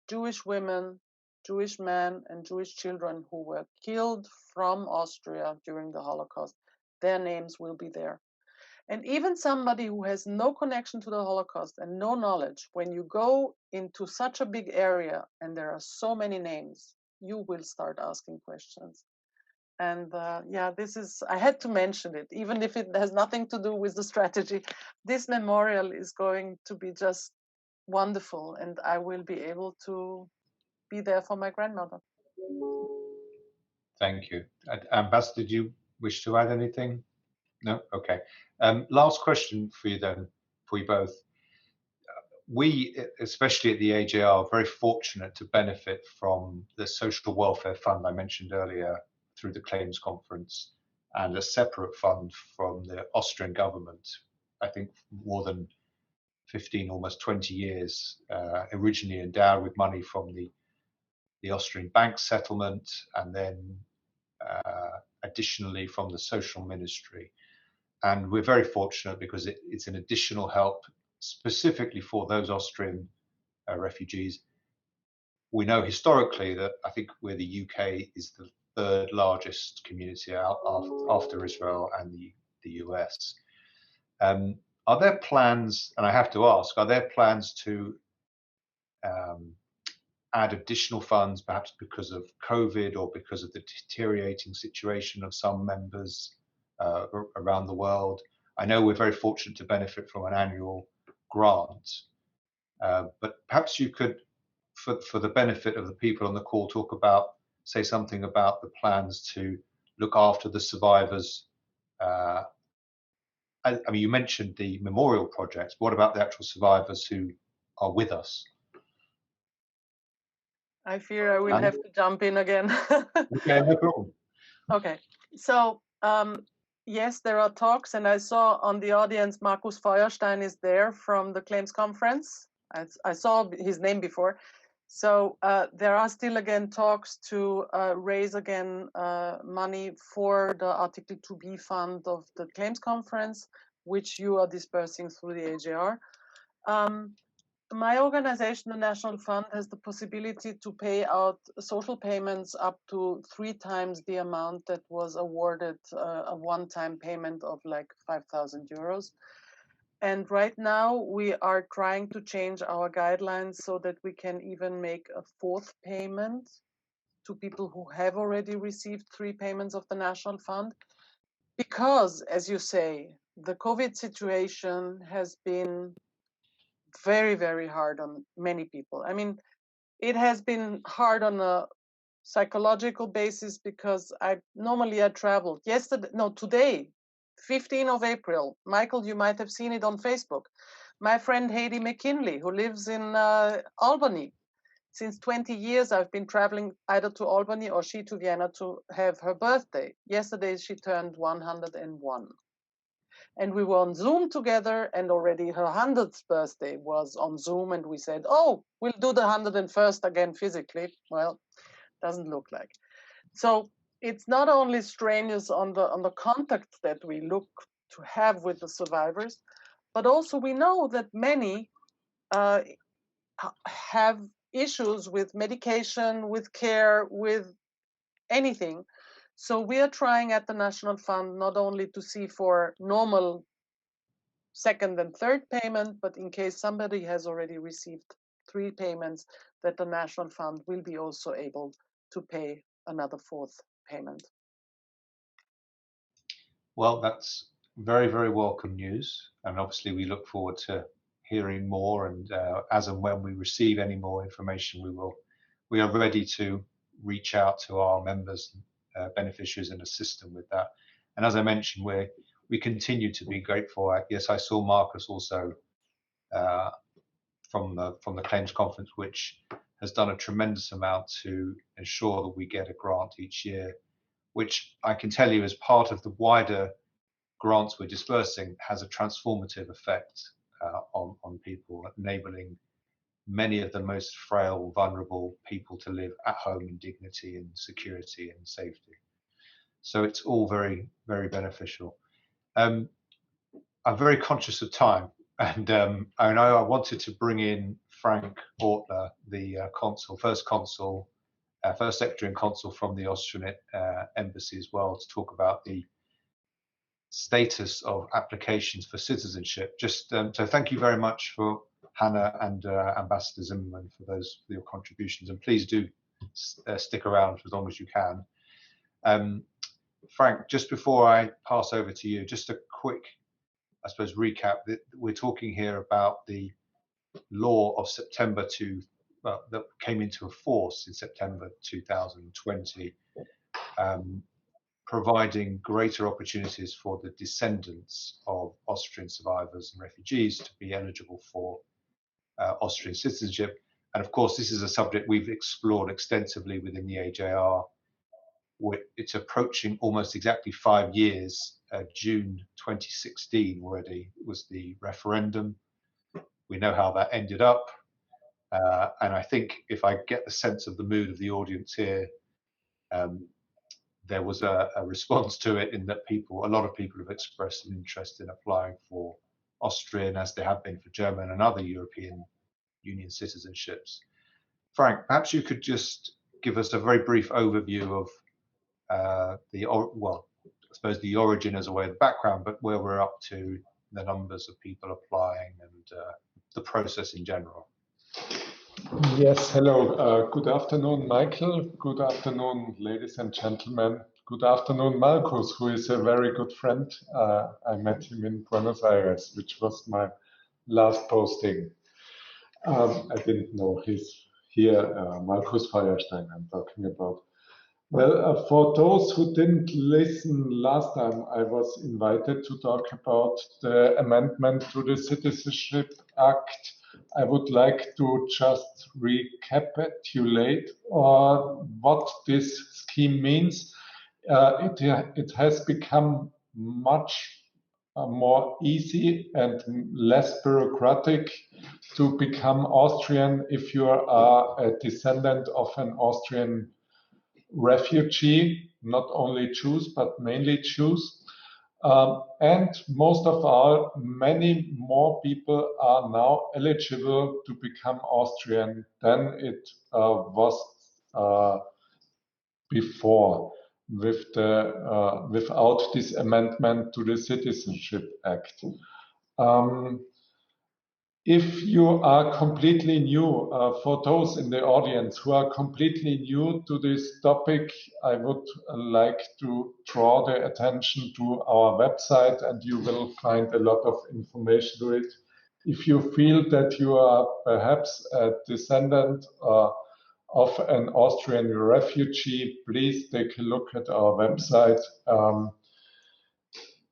B: Jewish women, Jewish men, and Jewish children who were killed from Austria during the Holocaust. Their names will be there. And even somebody who has no connection to the Holocaust and no knowledge, when you go into such a big area and there are so many names, you will start asking questions. And I had to mention it, even if it has nothing to do with the strategy. This memorial is going to be just wonderful, and I will be able to be there for my grandmother.
A: Thank you. Ambassador, did you wish to add anything? No? Okay. Last question for you then, for you both. We, especially at the IHRA, are very fortunate to benefit from the social welfare fund I mentioned earlier through the claims conference, and a separate fund from the Austrian government, I think more than 15, almost 20 years, originally endowed with money from the Austrian bank settlement, and then additionally from the social ministry. And we're very fortunate because it's an additional help specifically for those Austrian refugees. We know historically that I think where the UK is third largest community after Israel and the US. Are there plans, and I have to ask, are there plans to add additional funds, perhaps because of COVID or because of the deteriorating situation of some members around the world? I know we're very fortunate to benefit from an annual grant, but perhaps you could, for the benefit of the people on the call, say something about the plans to look after the survivors. I mean, you mentioned the memorial projects. What about the actual survivors who are with us?
B: I fear I will have to jump in again.
A: Okay, no problem.
B: Okay, so yes, there are talks, and I saw on the audience Markus Feuerstein is there from the Claims Conference. I saw his name before. So there are still again talks to raise again money for the Article 2B fund of the Claims Conference, which you are dispersing through the IHRA. My organization, the National Fund, has the possibility to pay out social payments up to 3 times the amount that was awarded a one-time payment of like 5,000 euros. And right now we are trying to change our guidelines so that we can even make a 4th payment to people who have already received 3 payments of the National Fund. Because, as you say, the COVID situation has been very, very hard on many people. I mean, it has been hard on a psychological basis because I traveled today, 15th of April. Michael, you might have seen it on Facebook. My friend Heidi McKinley, who lives in Albany. Since 20 years, I've been traveling either to Albany or she to Vienna to have her birthday. Yesterday, she turned 101. And we were on Zoom together, and already her 100th birthday was on Zoom, and we said, oh, we'll do the 101st again physically. Well, doesn't look like. So it's not only strenuous on the contact that we look to have with the survivors, but also we know that many have issues with medication, with care, with anything. So we are trying at the National Fund not only to see for normal 2nd and 3rd payment, but in case somebody has already received 3 payments, that the National Fund will be also able to pay another 4th payment.
A: Well, that's very, very welcome news. And obviously we look forward to hearing more, and as and when we receive any more information, we are ready to reach out to our members, beneficiaries, and assist them with that. And as I mentioned, we continue to be grateful. Yes, I saw Marcus also from the Claims Conference, which has done a tremendous amount to ensure that we get a grant each year, which I can tell you as part of the wider grants we're dispersing has a transformative effect on people, enabling many of the most frail, vulnerable people to live at home in dignity and security and safety. So it's all very, very beneficial. I'm very conscious of time, and I know I wanted to bring in Frank Ortner, the first secretary and consul from the Austrian Embassy as well, to talk about the status of applications for citizenship. So thank you very much for Hannah and Ambassador Zimmerman for your contributions, and please do stick around for as long as you can. Frank, just before I pass over to you, just a quick, I suppose, recap. We're talking here about the law of September that came into force in September 2020, providing greater opportunities for the descendants of Austrian survivors and refugees to be eligible for Austrian citizenship. And of course, this is a subject we've explored extensively within the IHRA. It's approaching almost exactly 5 years. June 2016 already was the referendum. We know how that ended up. And I think if I get the sense of the mood of the audience here, there was a response to it in that a lot of people have expressed an interest in applying for Austrian, as they have been for German and other European Union citizenships. Frank, perhaps you could just give us a very brief overview of well, I suppose the origin as a way of the background, but where we're up to, the numbers of people applying, and the process in general.
D: Yes, hello. Good afternoon, Michael. Good afternoon, ladies and gentlemen. Good afternoon, Marcus, who is a very good friend. I met him in Buenos Aires, which was my last posting. I didn't know he's here, Marcus Feuerstein I'm talking about. Well, for those who didn't listen last time, I was invited to talk about the amendment to the Citizenship Act. I would like to just recapitulate what this scheme means. It has become much more easy and less bureaucratic to become Austrian if you are a descendant of an Austrian refugee, not only Jews, but mainly Jews. And most of all, many more people are now eligible to become Austrian than it was before without this amendment to the Citizenship Act. If you are completely new, for those in the audience who are completely new to this topic, I would like to draw the attention to our website, and you will find a lot of information to it. If you feel that you are perhaps a descendant of an Austrian refugee, please take a look at our website.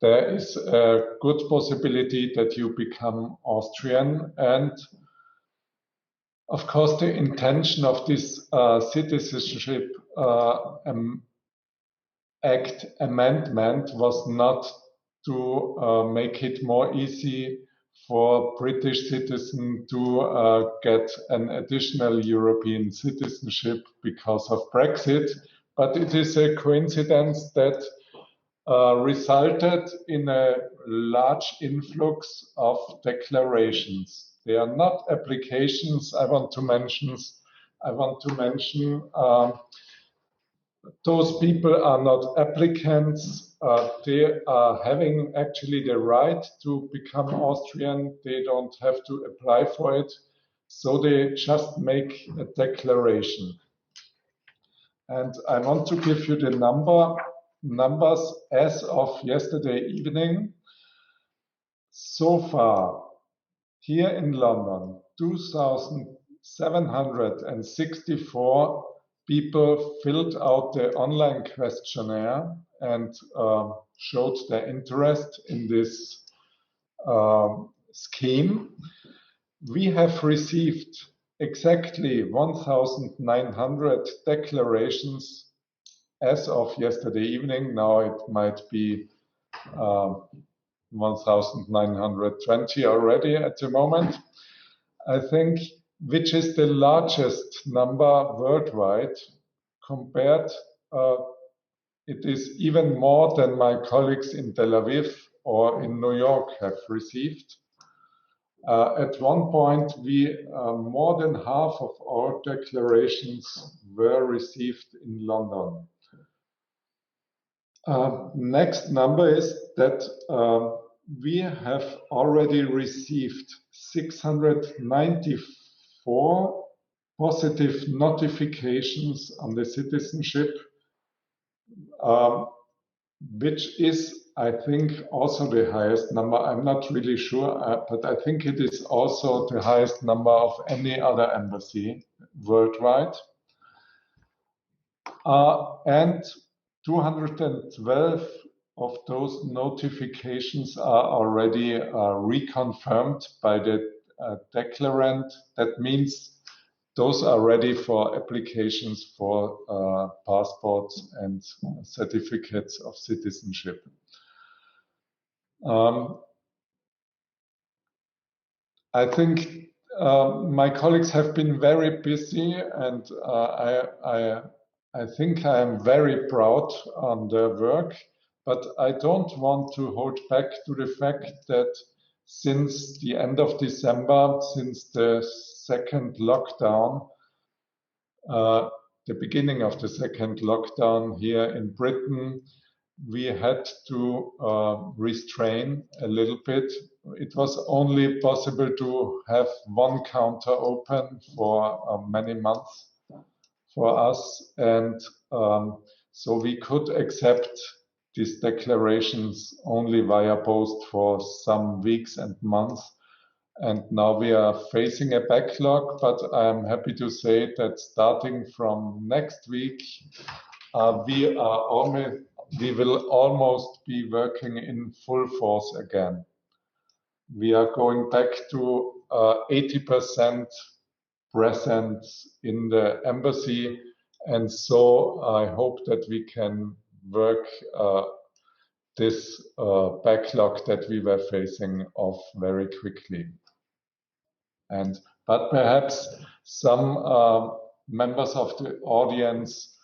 D: There is a good possibility that you become Austrian. And of course, the intention of this Citizenship Act amendment was not to make it more easy for British citizens to get an additional European citizenship because of Brexit, but it is a coincidence that resulted in a large influx of declarations. They are not applications. I want to mention those people are not applicants. They are having actually the right to become Austrian. They don't have to apply for it. So they just make a declaration. And I want to give you the numbers as of yesterday evening. So far, here in London, 2,764 people filled out the online questionnaire and showed their interest in this scheme. We have received exactly 1,900 declarations as of yesterday evening. Now it might be 1,920 already at the moment, I think, which is the largest number worldwide. Compared, it is even more than my colleagues in Tel Aviv or in New York have received. At one point, more than half of our declarations were received in London. Next number is that we have already received 694 positive notifications on the citizenship, which is, I think, also the highest number. I'm not really sure, but I think it is also the highest number of any other embassy worldwide. And 212 of those notifications are already reconfirmed by the declarant. That means those are ready for applications for passports and certificates of citizenship. I think my colleagues have been very busy, and I think I am very proud on their work, but I don't want to hold back to the fact that since the end of December, since the second lockdown, the beginning of the second lockdown here in Britain, we had to restrain a little bit. It was only possible to have one counter open for many months for us, and so we could accept these declarations only via post for some weeks and months. And now we are facing a backlog, but I'm happy to say that starting from next week, we will almost be working in full force again. We are going back to 80% presence in the embassy, and so I hope that we can work this backlog that we were facing off very quickly. But perhaps some members of the audience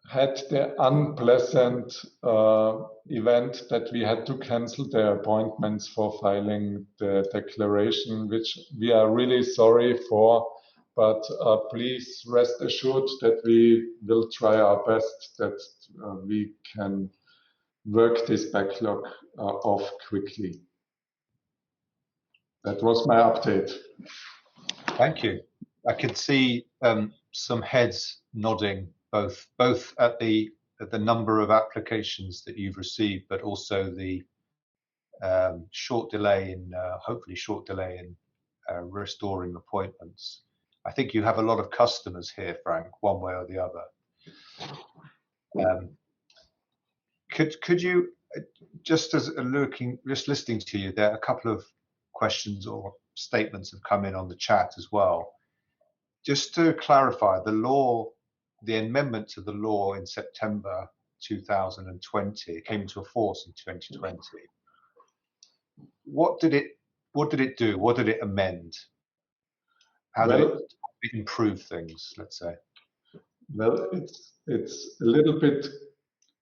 D: had the unpleasant event that we had to cancel their appointments for filing the declaration, which we are really sorry for. But please rest assured that we will try our best that we can work this backlog off quickly. That was my update.
A: Thank you. I could see some heads nodding, both at the number of applications that you've received, but also the hopefully short delay in restoring appointments. I think you have a lot of customers here, Frank, one way or the other. Could you, just listening to you, there are a couple of questions or statements have come in on the chat as well. Just to clarify, the amendment to the law in September 2020 came into force in 2020. What did it do? What did it amend? How did it improve things, let's say?
D: Well, it's a little bit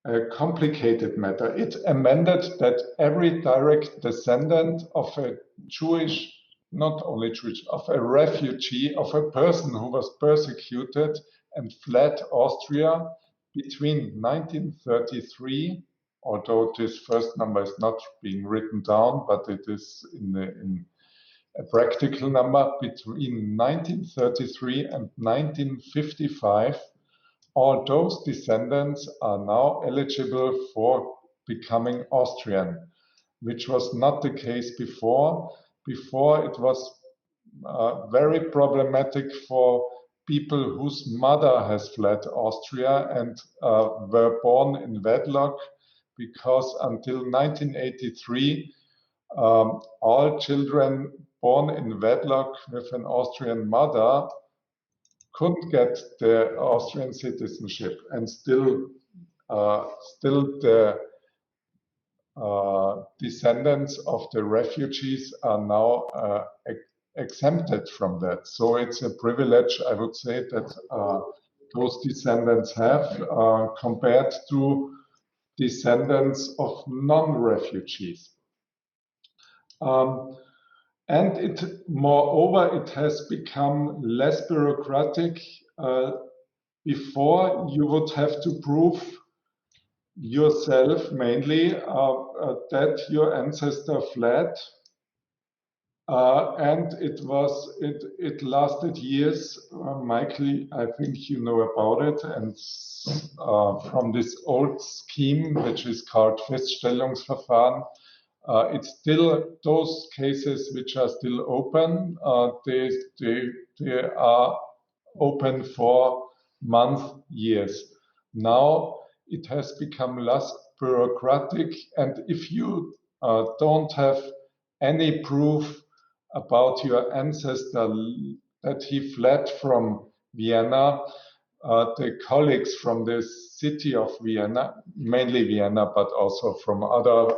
D: a complicated matter. It amended that every direct descendant of a Jewish, not only Jewish, of a refugee, of a person who was persecuted and fled Austria between 1933, although this first number is not being written down, but it is in a practical number, between 1933 and 1955, all those descendants are now eligible for becoming Austrian, which was not the case before. Before, it was very problematic for people whose mother has fled Austria and were born in wedlock, because until 1983, all children born in wedlock with an Austrian mother couldn't get the Austrian citizenship, and still the descendants of the refugees are now exempted from that. So it's a privilege, I would say, that those descendants have compared to descendants of non-refugees. And moreover, it has become less bureaucratic. Before, you would have to prove yourself mainly that your ancestor fled, and it lasted years. Michael, I think you know about it, and from this old scheme, which is called Feststellungsverfahren. It's still those cases which are still open. They are open for months, years. Now it has become less bureaucratic, and if you don't have any proof about your ancestor that he fled from Vienna, the colleagues from the city of Vienna, mainly Vienna, but also from other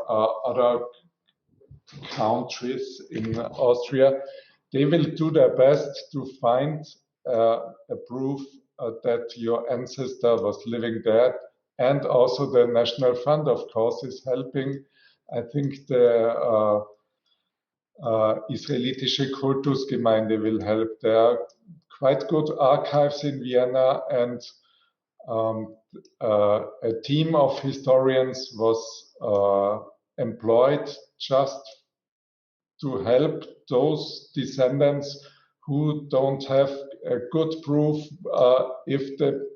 D: countries in Austria, they will do their best to find a proof that your ancestor was living there. And also the National Fund, of course, is helping. I think the Israelitische Kultusgemeinde will help there quite good archives in Vienna, and a team of historians was employed just to help those descendants who don't have a good proof if the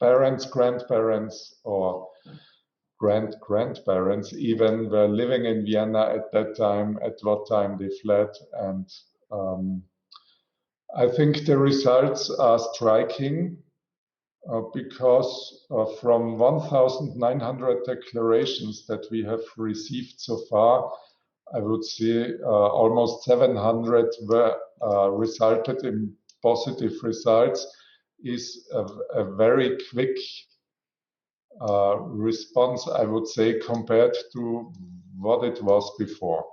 D: parents, grandparents, or grandparents even were living in Vienna at that time, at what time they fled. And I think the results are striking because from 1,900 declarations that we have received so far, I would say almost 700 were resulted in positive results. Is a very quick response, I would say, compared to what it was before.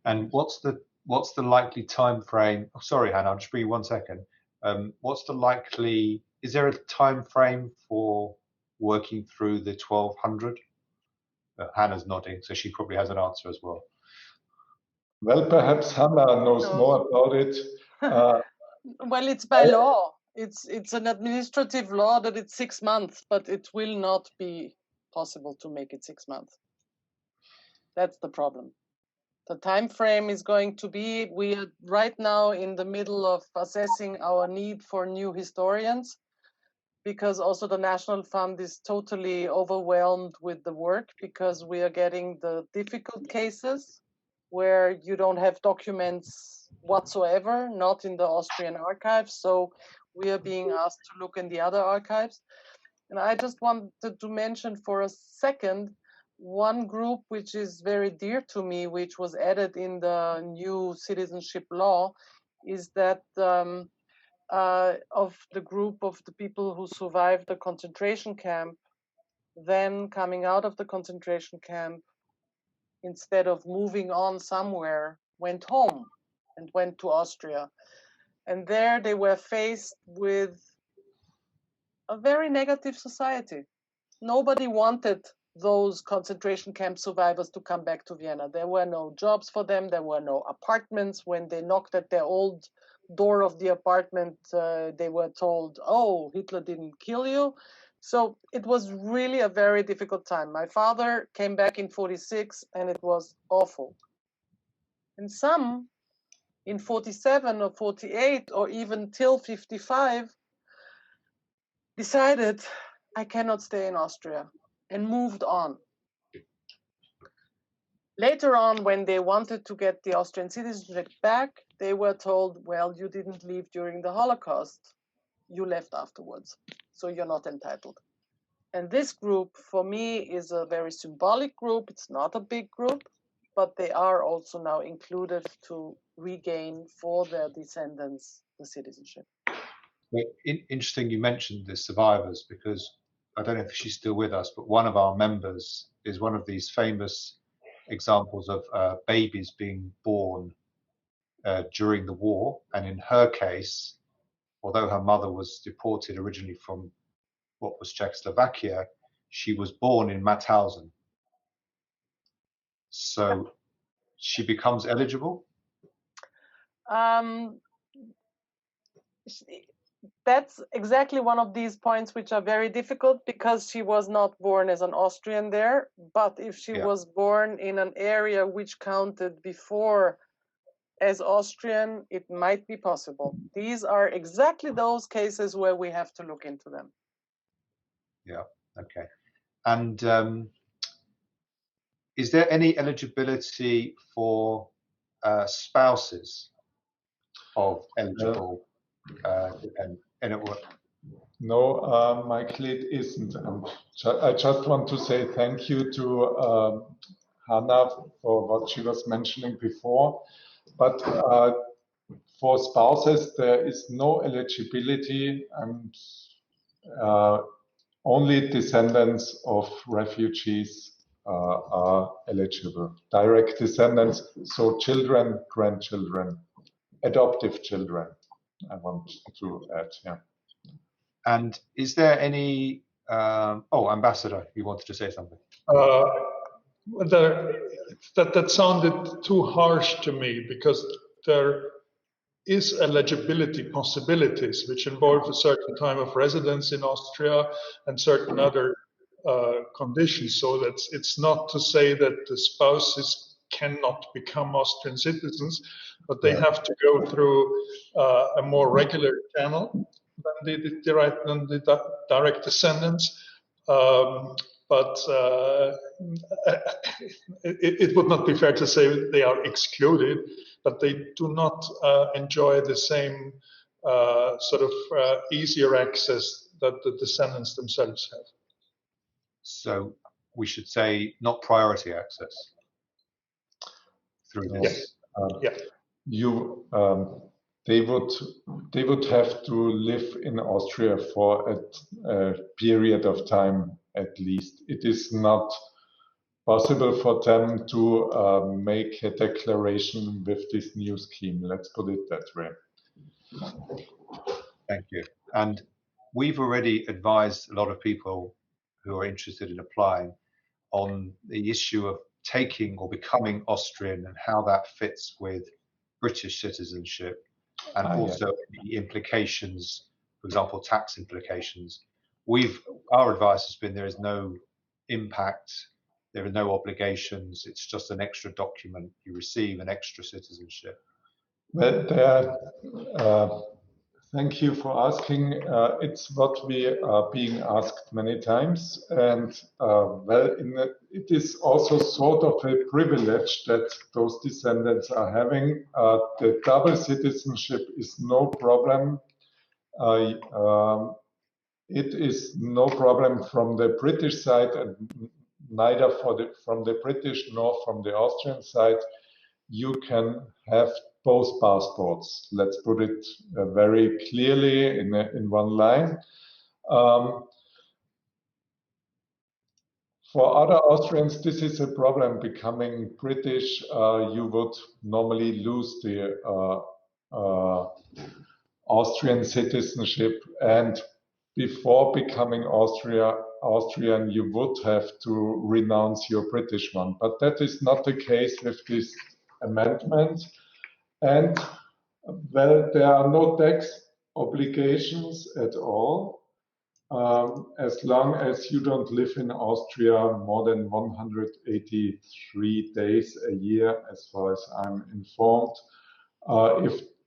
A: And what's the likely time frame? Oh, sorry, Hannah, I'll just bring you 1 second. Is there a time frame for working through the 1200? Hannah's nodding, so she probably has an answer as well.
D: Well, perhaps Hannah knows more about it.
B: Well, it's by law. It's an administrative law that it's 6 months, but it will not be possible to make it 6 months. That's the problem. The time frame is going to be, we are right now in the middle of assessing our need for new historians, because also the National Fund is totally overwhelmed with the work, because we are getting the difficult cases where you don't have documents whatsoever, not in the Austrian archives. So we are being asked to look in the other archives. And I just wanted to mention for a second one group which is very dear to me, which was added in the new citizenship law, is that of the group of the people who survived the concentration camp, then coming out of the concentration camp, instead of moving on somewhere, went home and went to Austria. And there they were faced with a very negative society. Nobody wanted those concentration camp survivors to come back to Vienna. There were no jobs for them. There were no apartments. When they knocked at their old door of the apartment, they were told, oh, Hitler didn't kill you. So it was really a very difficult time. My father came back in 46 and it was awful. And some in 47 or 48 or even till 55 decided, I cannot stay in Austria, and moved on. Later on, when they wanted to get the Austrian citizenship back, they were told, well, you didn't leave during the Holocaust. You left afterwards, so you're not entitled. And this group, for me, is a very symbolic group. It's not a big group, but they are also now included to regain for their descendants the citizenship.
A: Interesting you mentioned the survivors, because I don't know if she's still with us, but one of our members is one of these famous examples of babies being born during the war. And in her case, although her mother was deported originally from what was Czechoslovakia, she was born in Mauthausen. So she becomes eligible?
B: That's exactly one of these points which are very difficult, because she was not born as an Austrian there, but if she was born in an area which counted before as Austrian, it might be possible. These are exactly those cases where we have to look into them.
A: Yeah, okay. And is there any eligibility for spouses of eligible dependent?
D: No, Michael, it isn't. I just want to say thank you to Hannah for what she was mentioning before. But for spouses, there is no eligibility, and only descendants of refugees are eligible. Direct descendants, so children, grandchildren, adoptive children, I want to add, yeah.
A: And is there any, Ambassador, you wanted to say something?
C: That sounded too harsh to me, because there is eligibility possibilities, which involve a certain time of residence in Austria and certain other conditions. So that it's not to say that the spouses cannot become Austrian citizens, but they have to go through a more regular channel than the direct descendants. But it would not be fair to say they are excluded, but they do not enjoy the same sort of easier access that the descendants themselves have.
A: So we should say not priority access through this.
D: They would have to live in Austria for a period of time at least. It is not possible for them to make a declaration with this new scheme. Let's put it that way.
A: Thank you. And we've already advised a lot of people who are interested in applying on the issue of taking or becoming Austrian and how that fits with British citizenship, and also the implications, for example, tax implications. Our advice has been there is no impact, there are no obligations, it's just an extra document. You receive an extra citizenship.
D: Well, thank you for asking. It's what we are being asked many times, and it is also sort of a privilege that those descendants are having. The double citizenship is no problem. It is no problem from the British side, and neither from the British nor from the Austrian side. You can have both passports. Let's put it very clearly in one line. For other Austrians, this is a problem. Becoming British, you would normally lose the Austrian citizenship, and before becoming Austrian, you would have to renounce your British one. But that is not the case with this amendment. And well, there are no tax obligations at all, as long as you don't live in Austria more than 183 days a year, as far as I'm informed.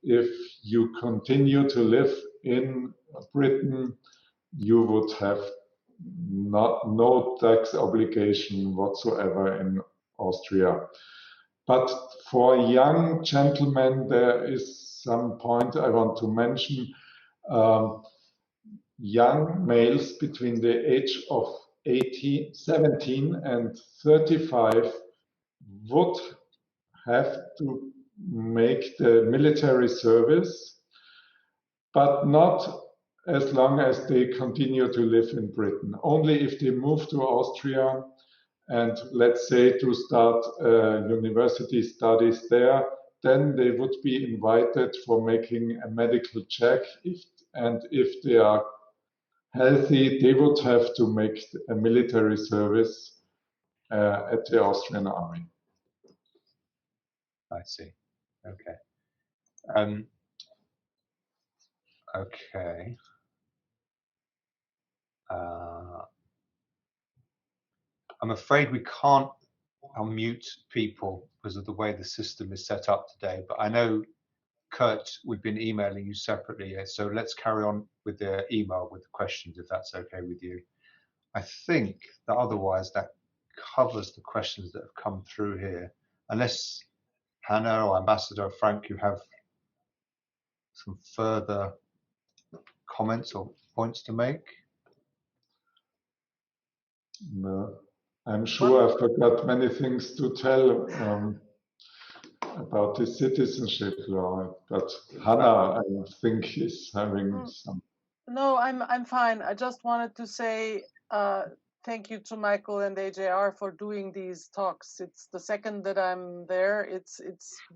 D: If you continue to live in Britain, you would have no tax obligation whatsoever in Austria. But for young gentlemen, there is some point I want to mention. Young males between the age of 17 and 35 would have to make the military service, but not as long as they continue to live in Britain. Only if they move to Austria and, let's say, to start university studies there, then they would be invited for making a medical check. If they are healthy, they would have to make a military service at the Austrian army.
A: I see. Okay. Okay. I'm afraid we can't unmute people because of the way the system is set up today, but I know, Kurt, we've been emailing you separately, so let's carry on with the email with the questions, if that's okay with you. I think that otherwise that covers the questions that have come through here, unless Hannah or Ambassador Frank, you have some further comments or points to make.
D: No, I'm sure I forgot many things to tell about the citizenship law, but Hannah, I think, is having some.
B: No, I'm fine. I just wanted to say thank you to Michael and IHRA for doing these talks. It's the second that I'm there. It's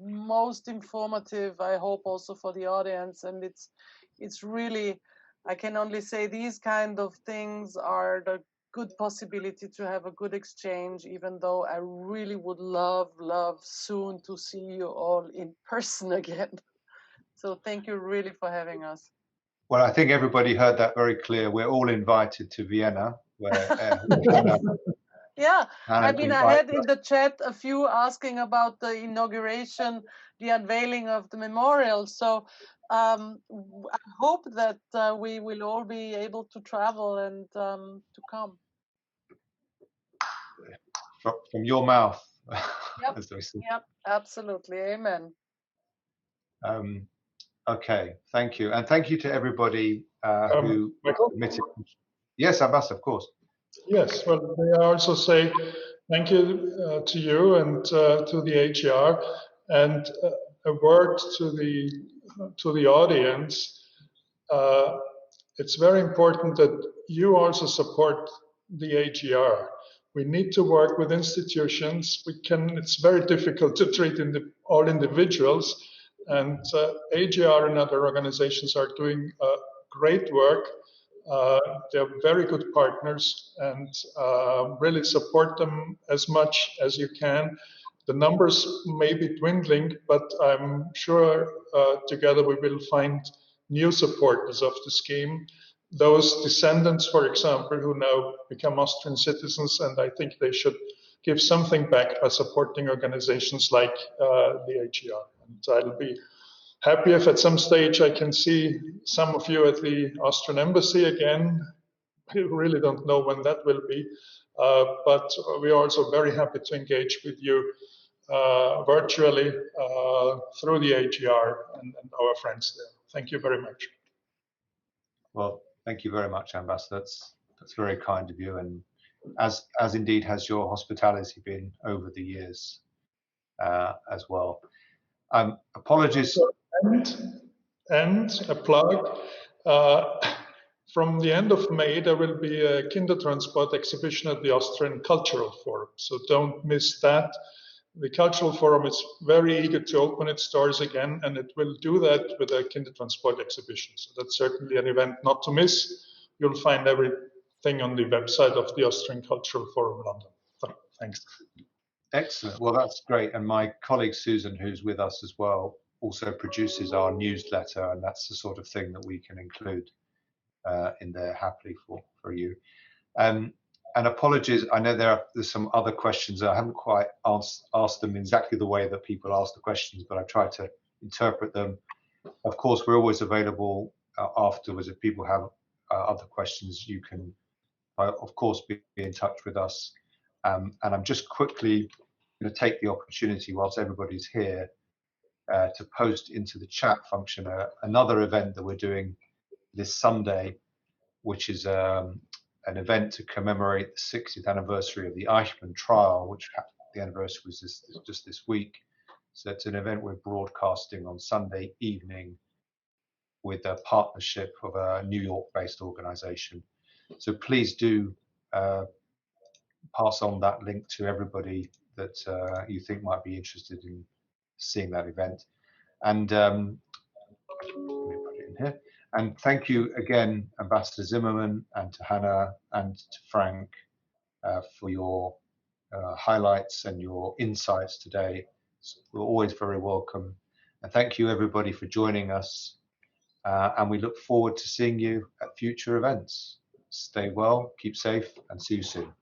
B: most informative, I hope, also for the audience, and it's really, I can only say these kind of things are the good possibility to have a good exchange, even though I really would love soon to see you all in person again. So thank you really for having us.
A: Well, I think everybody heard that very clear. We're all invited to Vienna, where Hannah,
B: yeah,
A: Hannah
B: I mean, I had in the chat a few asking about the inauguration, the unveiling of the memorial. So I hope that we will all be able to travel and to come.
A: From your mouth.
B: Yep, yep, absolutely. Amen.
A: Okay, thank you. And thank you to everybody who
C: Michael?
A: submitted. Yes, Ambassador, of course.
C: Yes, well, may I also say thank you to you and to the IHRA, and a word to the audience. It's very important that you also support the IHRA. We need to work with institutions. It's very difficult to treat all individuals, and IHRA and other organizations are doing great work. They're very good partners, and really support them as much as you can. The numbers may be dwindling, but I'm sure together we will find new supporters of the scheme. Those descendants, for example, who now become Austrian citizens, and I think they should give something back by supporting organizations like the IHRA. And I'll be happy if at some stage I can see some of you at the Austrian Embassy again. I really don't know when that will be, but we are also very happy to engage with you virtually through the IHRA and our friends there. Thank you very much.
A: Well, thank you very much, Ambassador. That's very kind of you, and as indeed has your hospitality been over the years as well. Apologies.
C: And a plug. From the end of May, there will be a Kindertransport exhibition at the Austrian Cultural Forum. So don't miss that. The Cultural Forum is very eager to open its doors again, and it will do that with a Kindertransport exhibition. So that's certainly an event not to miss. You'll find everything on the website of the Austrian Cultural Forum London. Thanks.
A: Excellent. Well, that's great. And my colleague Susan, who's with us as well, also produces our newsletter, and that's the sort of thing that we can include in there happily for you. And apologies, I know there's some other questions. I haven't quite asked them exactly the way that people ask the questions, but I try to interpret them. Of course, we're always available afterwards. If people have other questions, you can, of course, be in touch with us. And I'm just quickly going to take the opportunity whilst everybody's here to post into the chat function another event that we're doing this Sunday, which is an event to commemorate the 60th anniversary of the Eichmann trial, which the anniversary was just this week. So it's an event we're broadcasting on Sunday evening with a partnership of a New York-based organization. So please do pass on that link to everybody that you think might be interested in seeing that event. And let me put it in here. And thank you again, Ambassador Zimmerman, and to Hannah and to Frank for your highlights and your insights today. We're always very welcome. And thank you, everybody, for joining us. And we look forward to seeing you at future events. Stay well, keep safe, and see you soon.